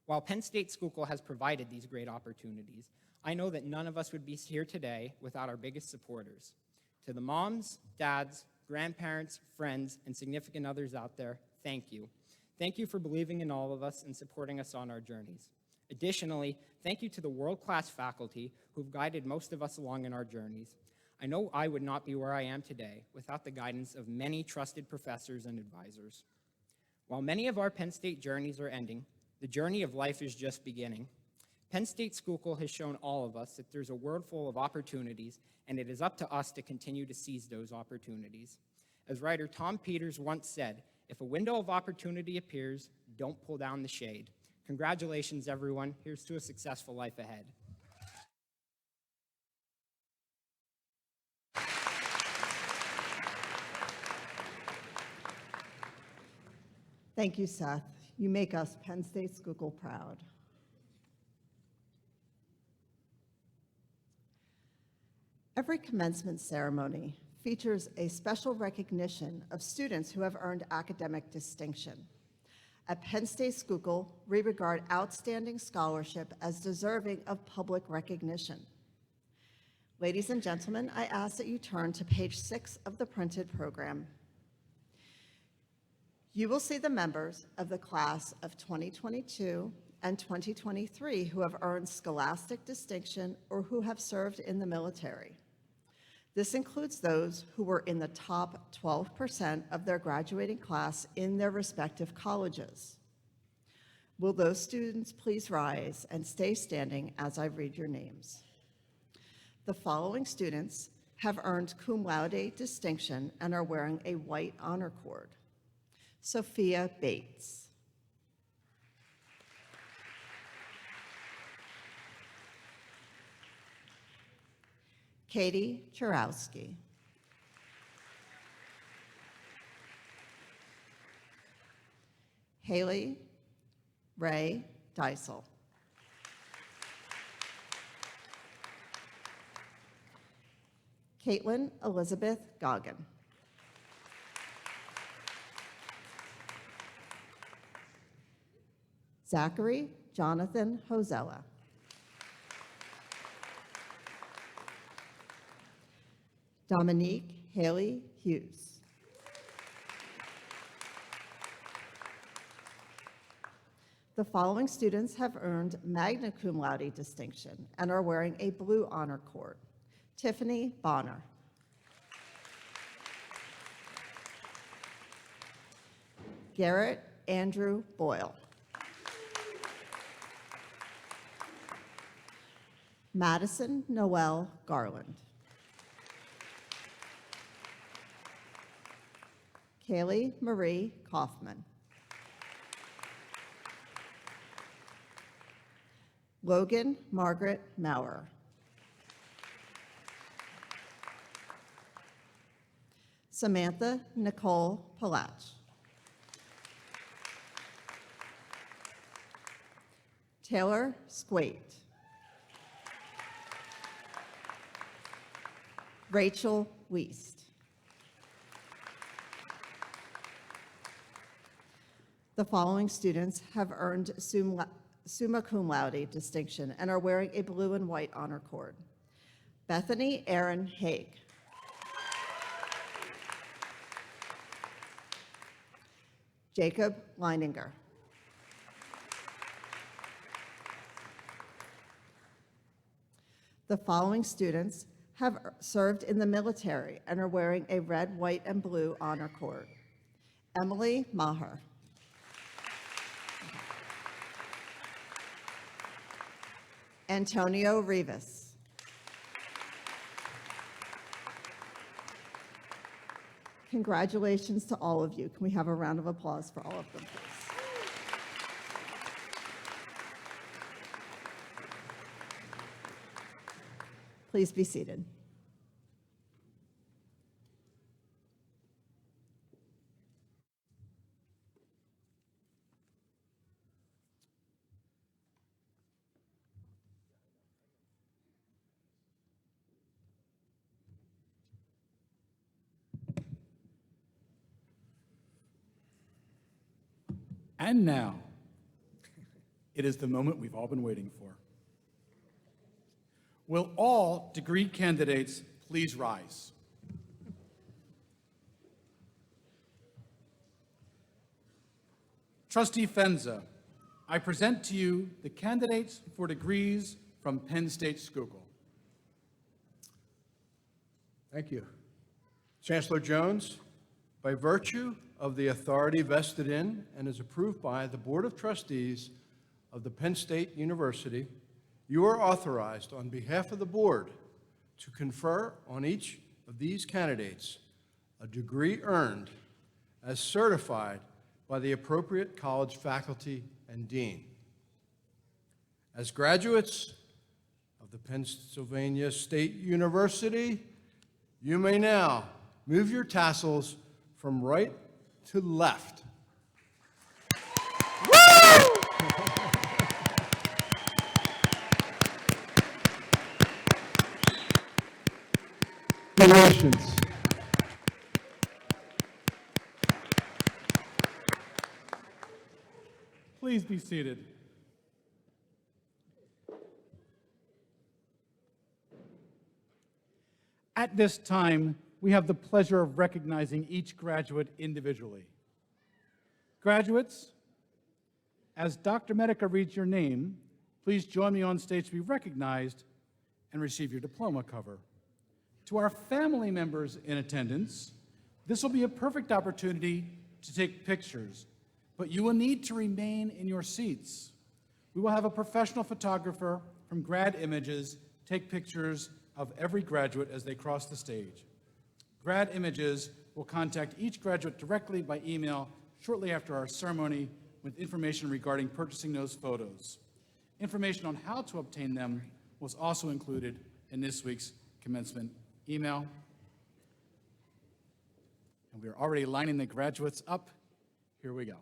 While Penn State Schuylkill has provided these great opportunities, I know that none of us would be here today without our biggest supporters. To the moms, dads, grandparents, friends, and significant others out there, thank you. Thank you for believing in all of us and supporting us on our journeys. Additionally, thank you to the world-class faculty who've guided most of us along in our journeys. I know I would not be where I am today without the guidance of many trusted professors and advisors. While many of our Penn State journeys are ending, the journey of life is just beginning. Penn State Schuylkill has shown all of us that there's a world full of opportunities, and it is up to us to continue to seize those opportunities. As writer Tom Peters once said, if a window of opportunity appears, don't pull down the shade. Congratulations, everyone. Here's to a successful life ahead. Thank you, Seth. You make us Penn State Schuylkill proud. Every commencement ceremony features a special recognition of students who have earned academic distinction. At Penn State Schuylkill, we regard outstanding scholarship as deserving of public recognition. Ladies and gentlemen, I ask that you turn to page 6 of the printed program. You will see the members of the class of 2022 and 2023 who have earned scholastic distinction or who have served in the military. This includes those who were in the top 12% of their graduating class in their respective colleges. Will those students please rise and stay standing as I read your names? The following students have earned cum laude distinction and are wearing a white honor cord. Sophia Bates. Katie Churowski. Haley Ray Deisel. Caitlin Elizabeth Goggin. Zachary Jonathan Hosella. Dominique Haley Hughes. The following students have earned magna cum laude distinction and are wearing a blue honor cord. Tiffany Bonner. Garrett Andrew Boyle. Madison Noel Garland. Kaylee Marie Kaufman. Logan Margaret Maurer. Samantha Nicole Palach. Taylor Squate. Rachel Weist. The following students have earned summa cum laude distinction and are wearing a blue and white honor cord. Bethany Aaron Haig. Jacob Leininger. The following students have served in the military and are wearing a red, white, and blue honor cord. Emily Maher. Antonio Rivas. Congratulations to all of you. Can we have a round of applause for all of them, please? Please be seated. And now, it is the moment we've all been waiting for. Will all degree candidates please rise? Trustee Fenza, I present to you the candidates for degrees from Penn State Schuylkill. Thank you. Chancellor Jones, by virtue of the authority vested in and is approved by the Board of Trustees of the Penn State University, you are authorized on behalf of the board to confer on each of these candidates a degree earned as certified by the appropriate college faculty and dean. As graduates of the Pennsylvania State University, you may now move your tassels from right to left. Congratulations. Please be seated. At this time, we have the pleasure of recognizing each graduate individually. Graduates, as Dr. Medica reads your name, please join me on stage to be recognized and receive your diploma cover. To our family members in attendance, this will be a perfect opportunity to take pictures, but you will need to remain in your seats. We will have a professional photographer from Grad Images take pictures of every graduate as they cross the stage. Grad Images will contact each graduate directly by email shortly after our ceremony with information regarding purchasing those photos. Information on how to obtain them was also included in this week's commencement email. And we are already lining the graduates up. Here we go.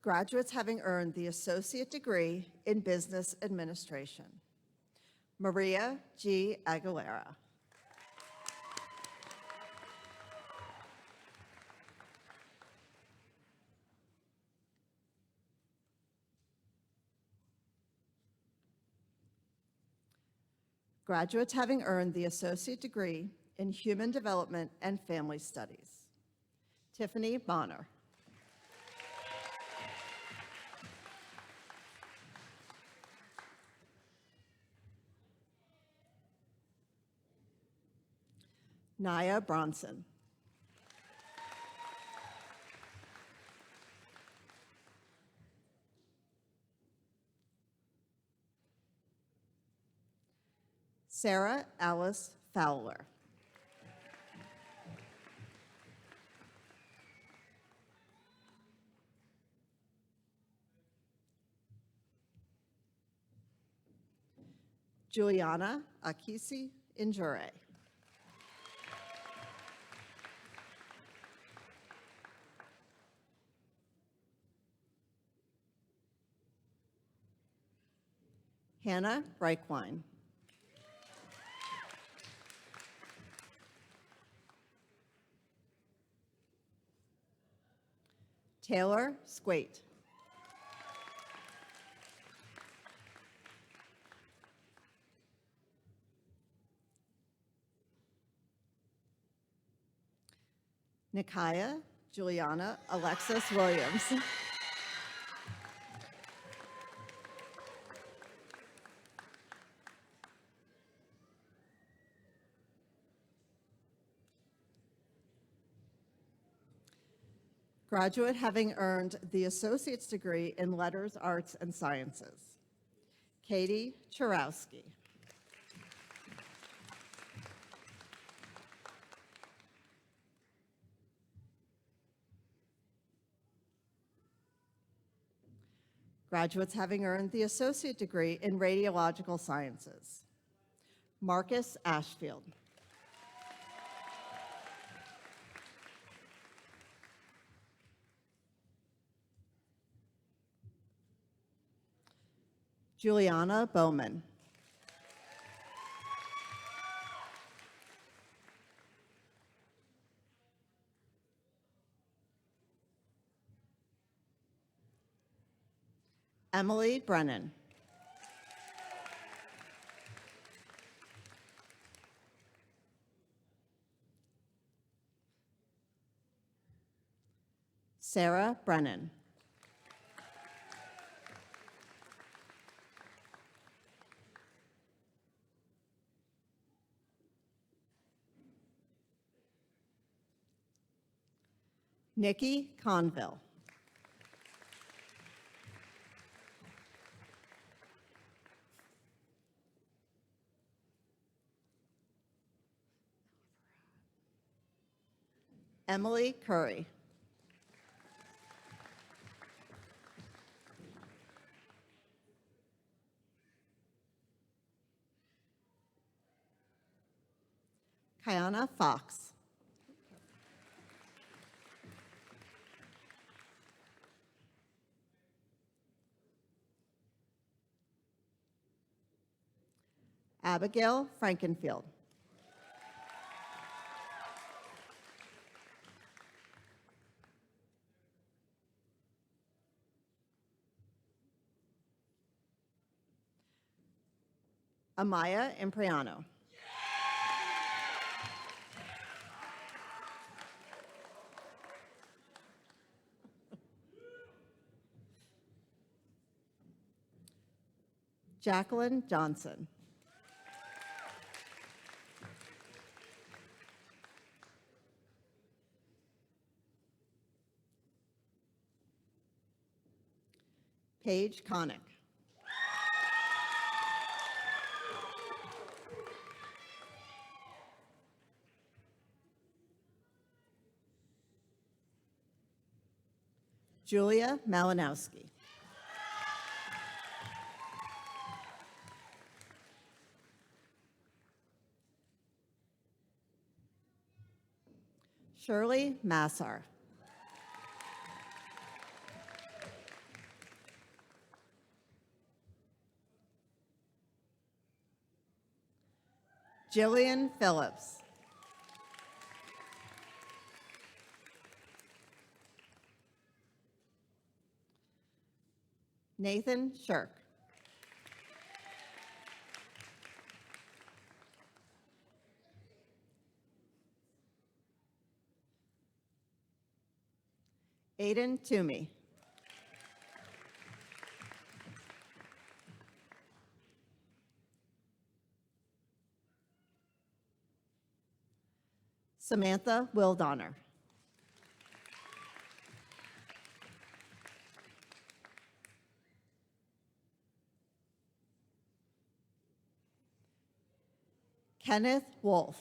Graduates having earned the associate degree in business administration. Maria G. Aguilera. Graduates having earned the associate degree in human development and family studies. Tiffany Bonner. Naya Bronson. Sarah Alice Fowler. Juliana Akisi Injure. Hannah Reichwein. Taylor Squate. Nikaya Juliana Alexis Williams. Graduate having earned the associate's degree in letters, arts, and sciences. Katie Churowski. Graduates having earned the associate degree in radiological sciences. Marcus Ashfield. Juliana Bowman. Emily Brennan. Sarah Brennan. Nikki Conville. Emily Curry. Kiana Fox. Abigayle Frankenfield. Amaya Impriano. Jacqueline Johnson. Paige Connick. Julia Malinowski. Shirley Massar. Jillian Phillips. Nathan Shirk. Aiden Toomey. Samantha Wildonner. Kenneth Wolf.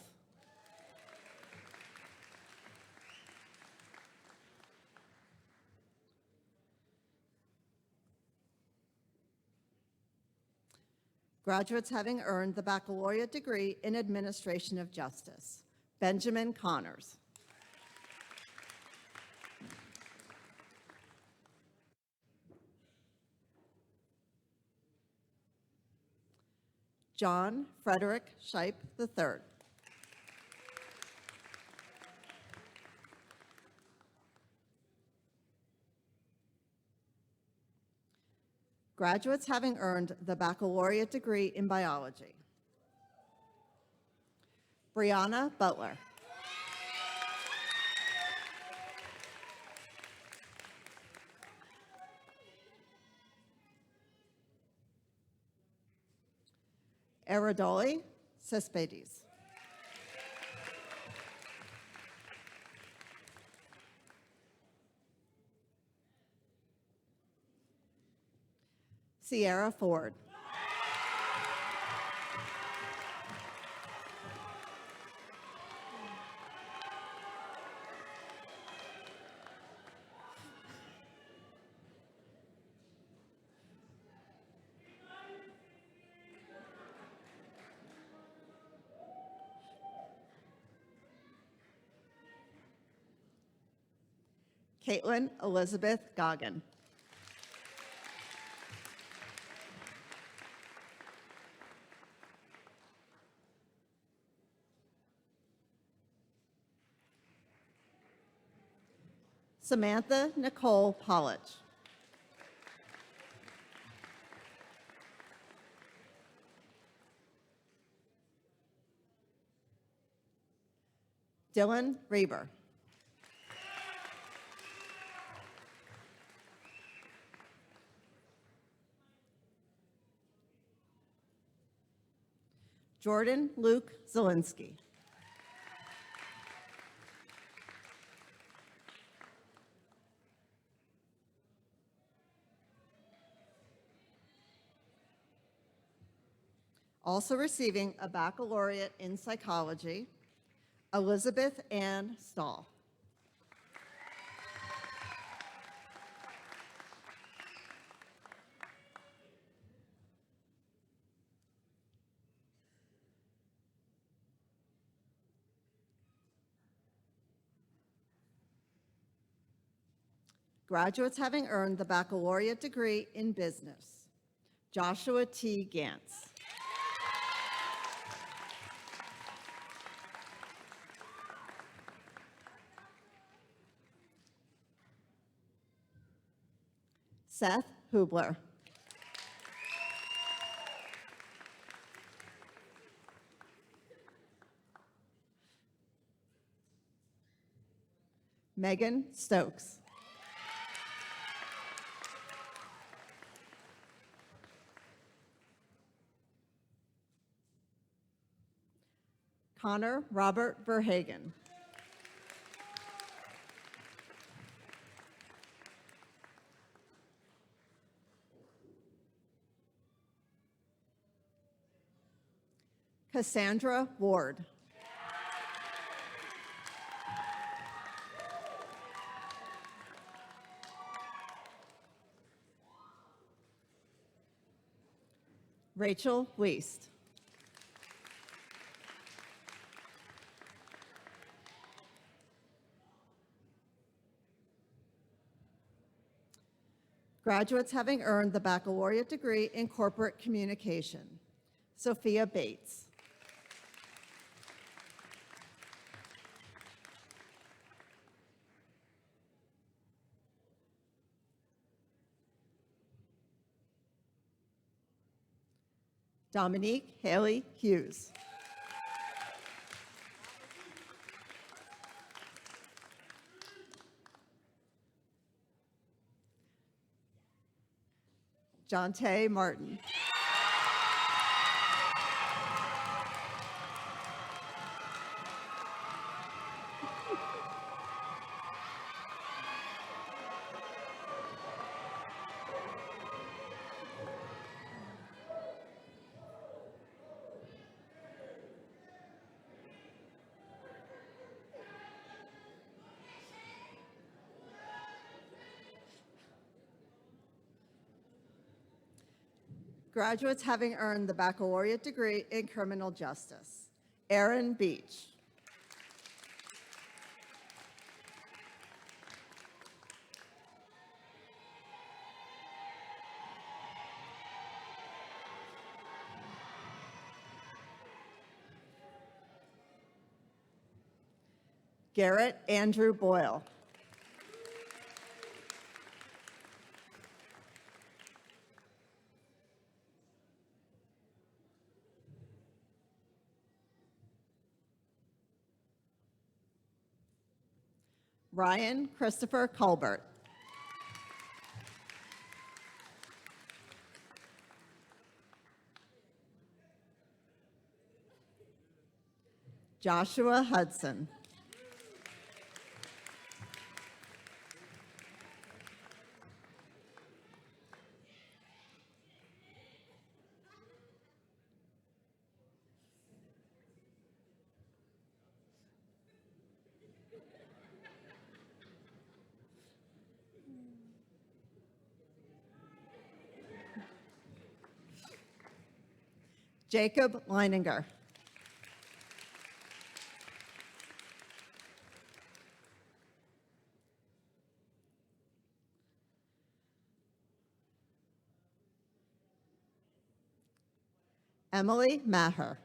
Graduates having earned the baccalaureate degree in Administration of Justice. Benjamin Connors. John Frederick Shipe III. Graduates having earned the baccalaureate degree in biology. Brianna Butler. Eridoli Cespedes. Sierra Ford. Caitlin Elizabeth Goggin. Samantha Nicole Pollich. Dylan Reber. Jordan Luke Zielinski. Also receiving a baccalaureate in psychology, Elizabeth Ann Stahl. Graduates having earned the baccalaureate degree in business, Joshua T. Gantz. Seth Hubler. Megan Stokes. Connor Robert Verhagen. Cassandra Ward. Rachel Weist. Graduates having earned the baccalaureate degree in corporate communication, Sophia Bates. Dominique Haley Hughes. Jonte Martin. Graduates having earned the baccalaureate degree in criminal justice. Aaron Beach. Garrett Andrew Boyle. Ryan Christopher Colbert. Joshua Hudson. Jacob Leininger. Emily Maher.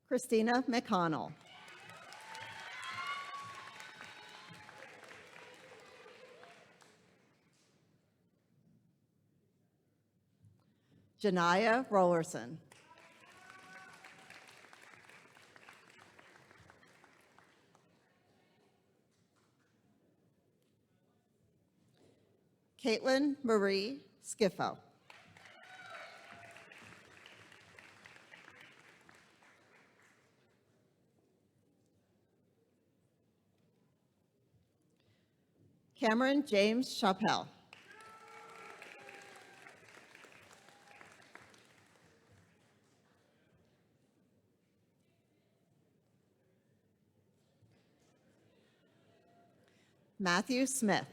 Christina McConnell. Janaya Rollerson. Caitlin Marie Skiffo. Cameron James Chappelle. Matthew Smith.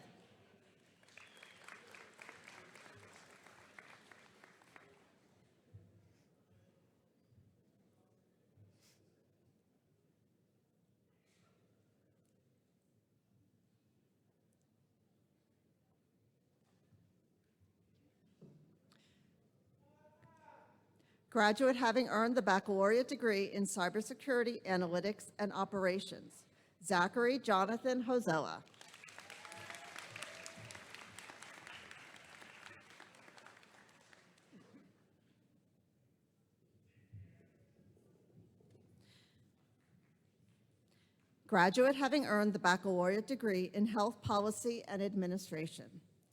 Graduate having earned the baccalaureate degree in cybersecurity, analytics, and operations. Zachary Jonathan Hosella. Graduate having earned the baccalaureate degree in health policy and administration.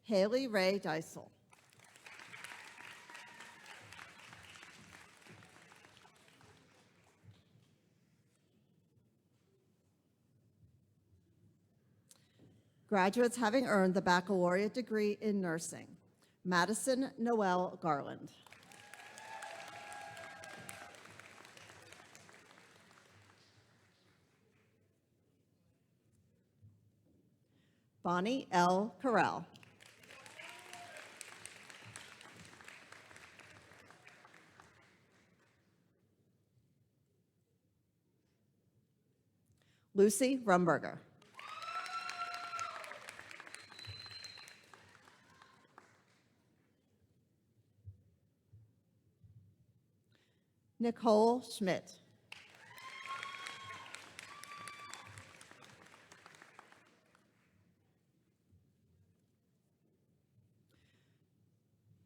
Haley Ray Deisel. Graduates having earned the baccalaureate degree in nursing. Madison Noel Garland. Bonnie L. Carell. Lucy Rumberger. Nicole Schmidt.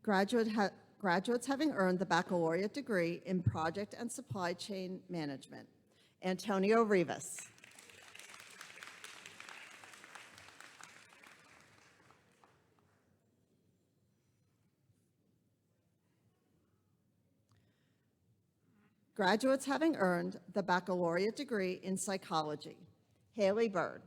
Graduates having earned the baccalaureate degree in project and supply chain management. Antonio Rivas. Graduates having earned the baccalaureate degree in psychology. Haley Bird.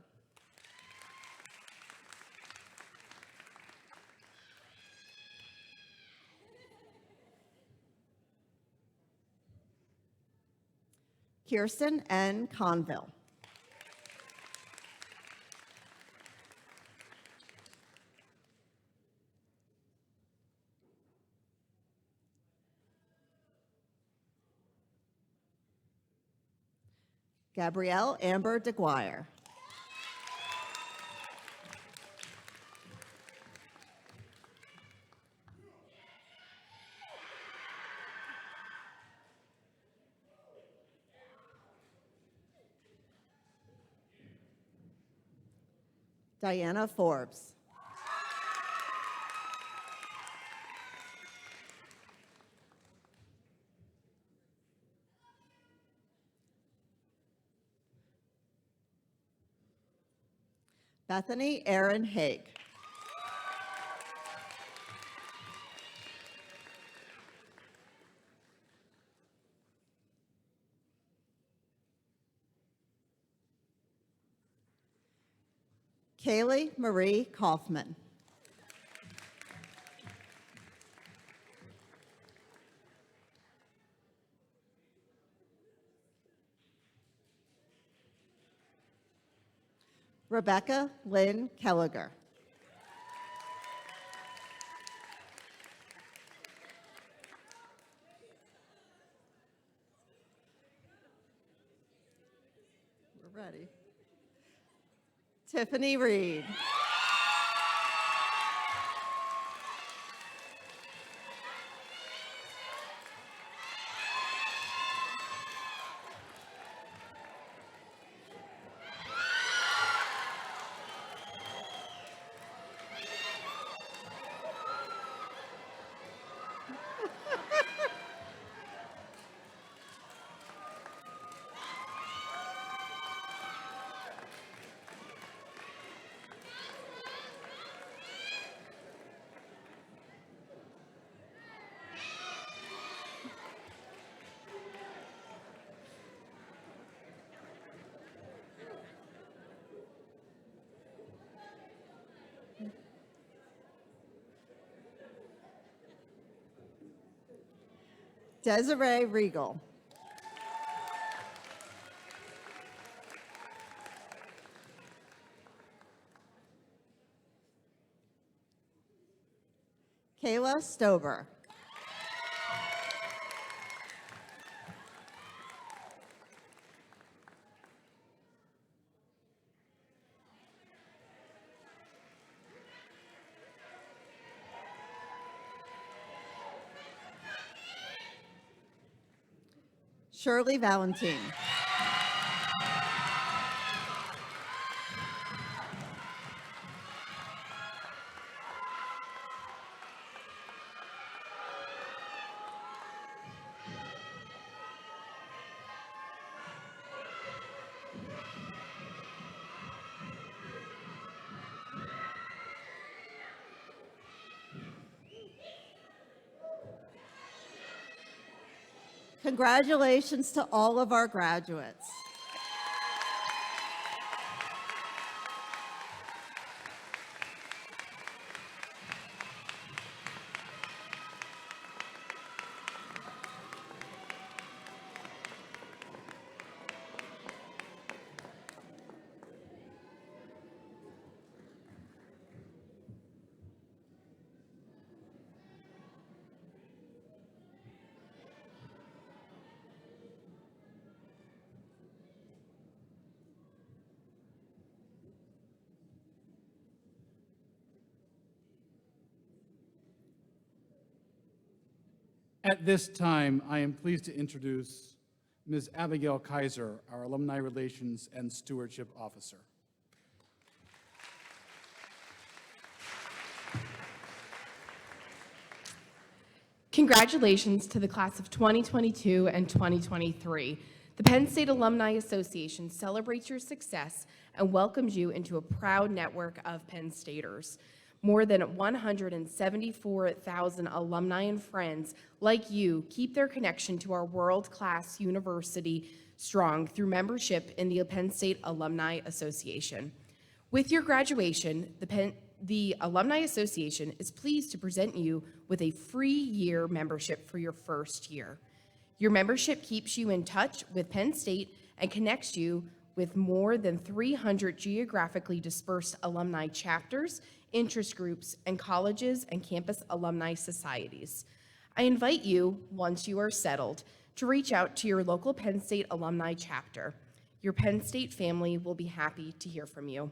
Kirsten N. Conville. Gabrielle Amber DeGuire. Diana Forbes. Bethany Erin Haig. Kaylee Marie Kaufman. Rebecca Lynn Kelliger. We're ready. Tiffany Reed. Desiree Regal. Kayla Stover. Shirley Valentine. Congratulations to all of our graduates. At this time, I am pleased to introduce Ms. Abigayle Kaiser, our Alumni Relations and Stewardship Officer. Congratulations to the class of 2022 and 2023. The Penn State Alumni Association celebrates your success and welcomes you into a proud network of Penn Staters. More than 174,000 alumni and friends like you keep their connection to our world-class university strong through membership in the Penn State Alumni Association. With your graduation, the Alumni Association is pleased to present you with a free year membership for your first year. Your membership keeps you in touch with Penn State and connects you with more than 300 geographically dispersed alumni chapters, interest groups, and colleges and campus alumni societies. I invite you, once you are settled, to reach out to your local Penn State alumni chapter. Your Penn State family will be happy to hear from you.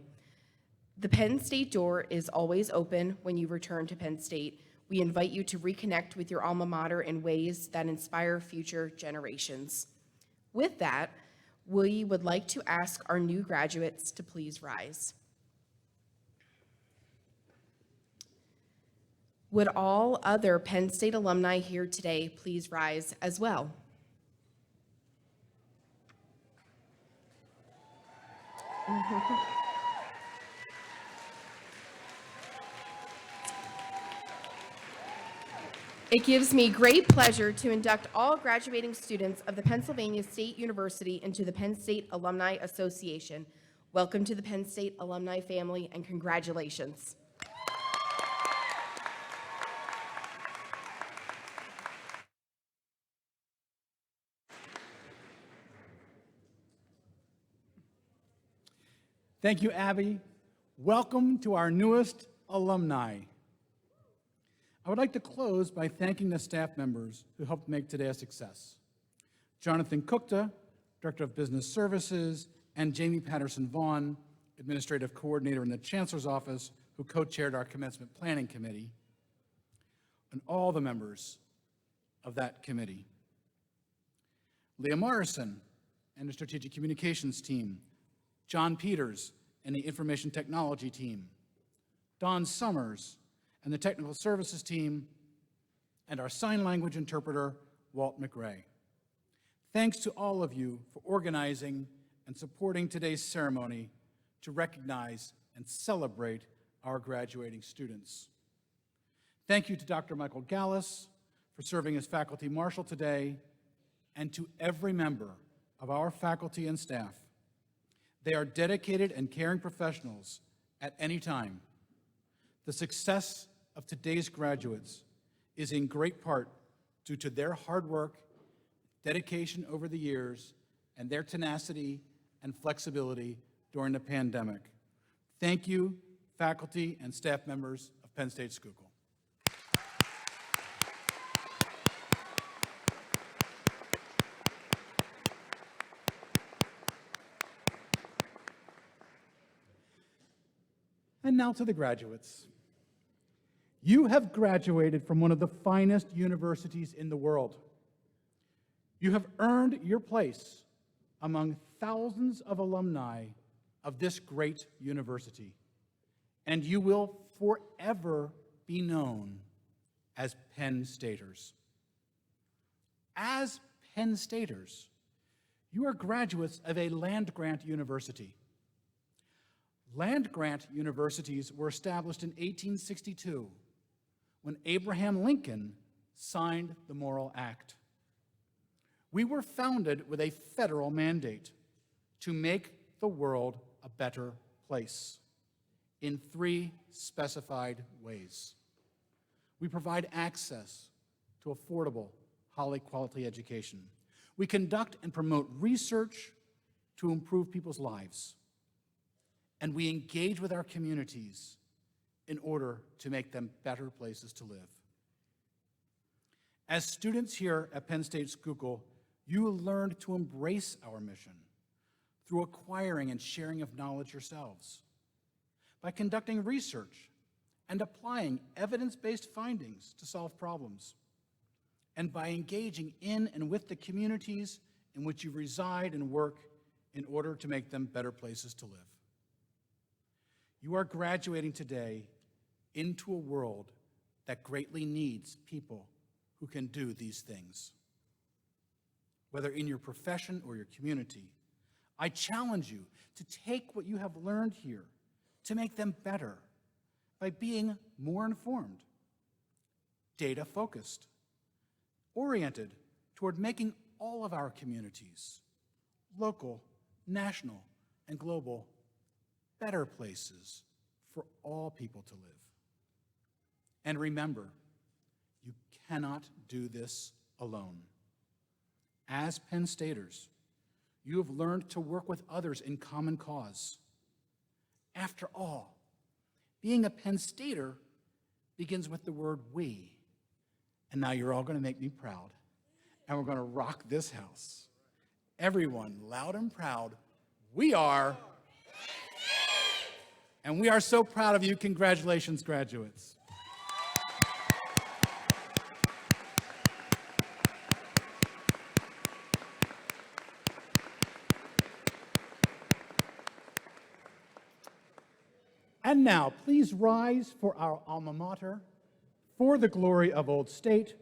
The Penn State door is always open when you return to Penn State. We invite you to reconnect with your alma mater in ways that inspire future generations. With that, we would like to ask our new graduates to please rise. Would all other Penn State alumni here today please rise as well? It gives me great pleasure to induct all graduating students of the Pennsylvania State University into the Penn State Alumni Association. Welcome to the Penn State alumni family and congratulations. Thank you, Abby. Welcome to our newest alumni. I would like to close by thanking the staff members who helped make today a success. Jonathan Kukta, Director of Business Services, and Jamie Patterson Vaughn, Administrative Coordinator in the Chancellor's Office, who co-chaired our Commencement Planning Committee, and all the members of that committee. Leah Morrison and the Strategic Communications team, John Peters and the Information Technology team, Don Summers and the Technical Services team, and our sign language interpreter, Walt McRae. Thanks to all of you for organizing and supporting today's ceremony to recognize and celebrate our graduating students. Thank you to Dr. Michael Gallus for serving as faculty marshal today, and to every member of our faculty and staff. They are dedicated and caring professionals at any time. The success of today's graduates is in great part due to their hard work, dedication over the years, and their tenacity and flexibility during the pandemic. Thank you, faculty and staff members of Penn State Schuylkill. And now to the graduates. You have graduated from one of the finest universities in the world. You have earned your place among thousands of alumni of this great university, and you will forever be known as Penn Staters. As Penn Staters, you are graduates of a land-grant university. Land-grant universities were established in 1862 when Abraham Lincoln signed the Morrill Act. We were founded with a federal mandate to make the world a better place in 3 specified ways. We provide access to affordable, high-quality education. We conduct and promote research to improve people's lives. And we engage with our communities in order to make them better places to live. As students here at Penn State Schuylkill, you learned to embrace our mission through acquiring and sharing of knowledge yourselves, by conducting research and applying evidence-based findings to solve problems, and by engaging in and with the communities in which you reside and work in order to make them better places to live. You are graduating today into a world that greatly needs people who can do these things. Whether in your profession or your community, I challenge you to take what you have learned here to make them better by being more informed, data-focused, oriented toward making all of our communities, local, national, and global, better places for all people to live. And remember, you cannot do this alone. As Penn Staters, you have learned to work with others in common cause. After all, being a Penn Stater begins with the word we. And now you're all going to make me proud. And we're going to rock this house. Everyone, loud and proud, we are. And we are so proud of you. Congratulations, graduates. And now, please rise for our alma mater, For the Glory of Old State,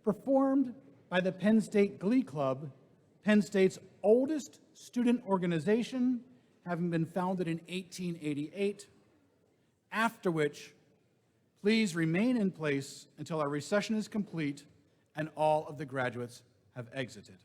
performed by the Penn State Glee Club, Penn State's oldest student organization, having been founded in 1888, after which, please remain in place until our recession is complete and all of the graduates have exited.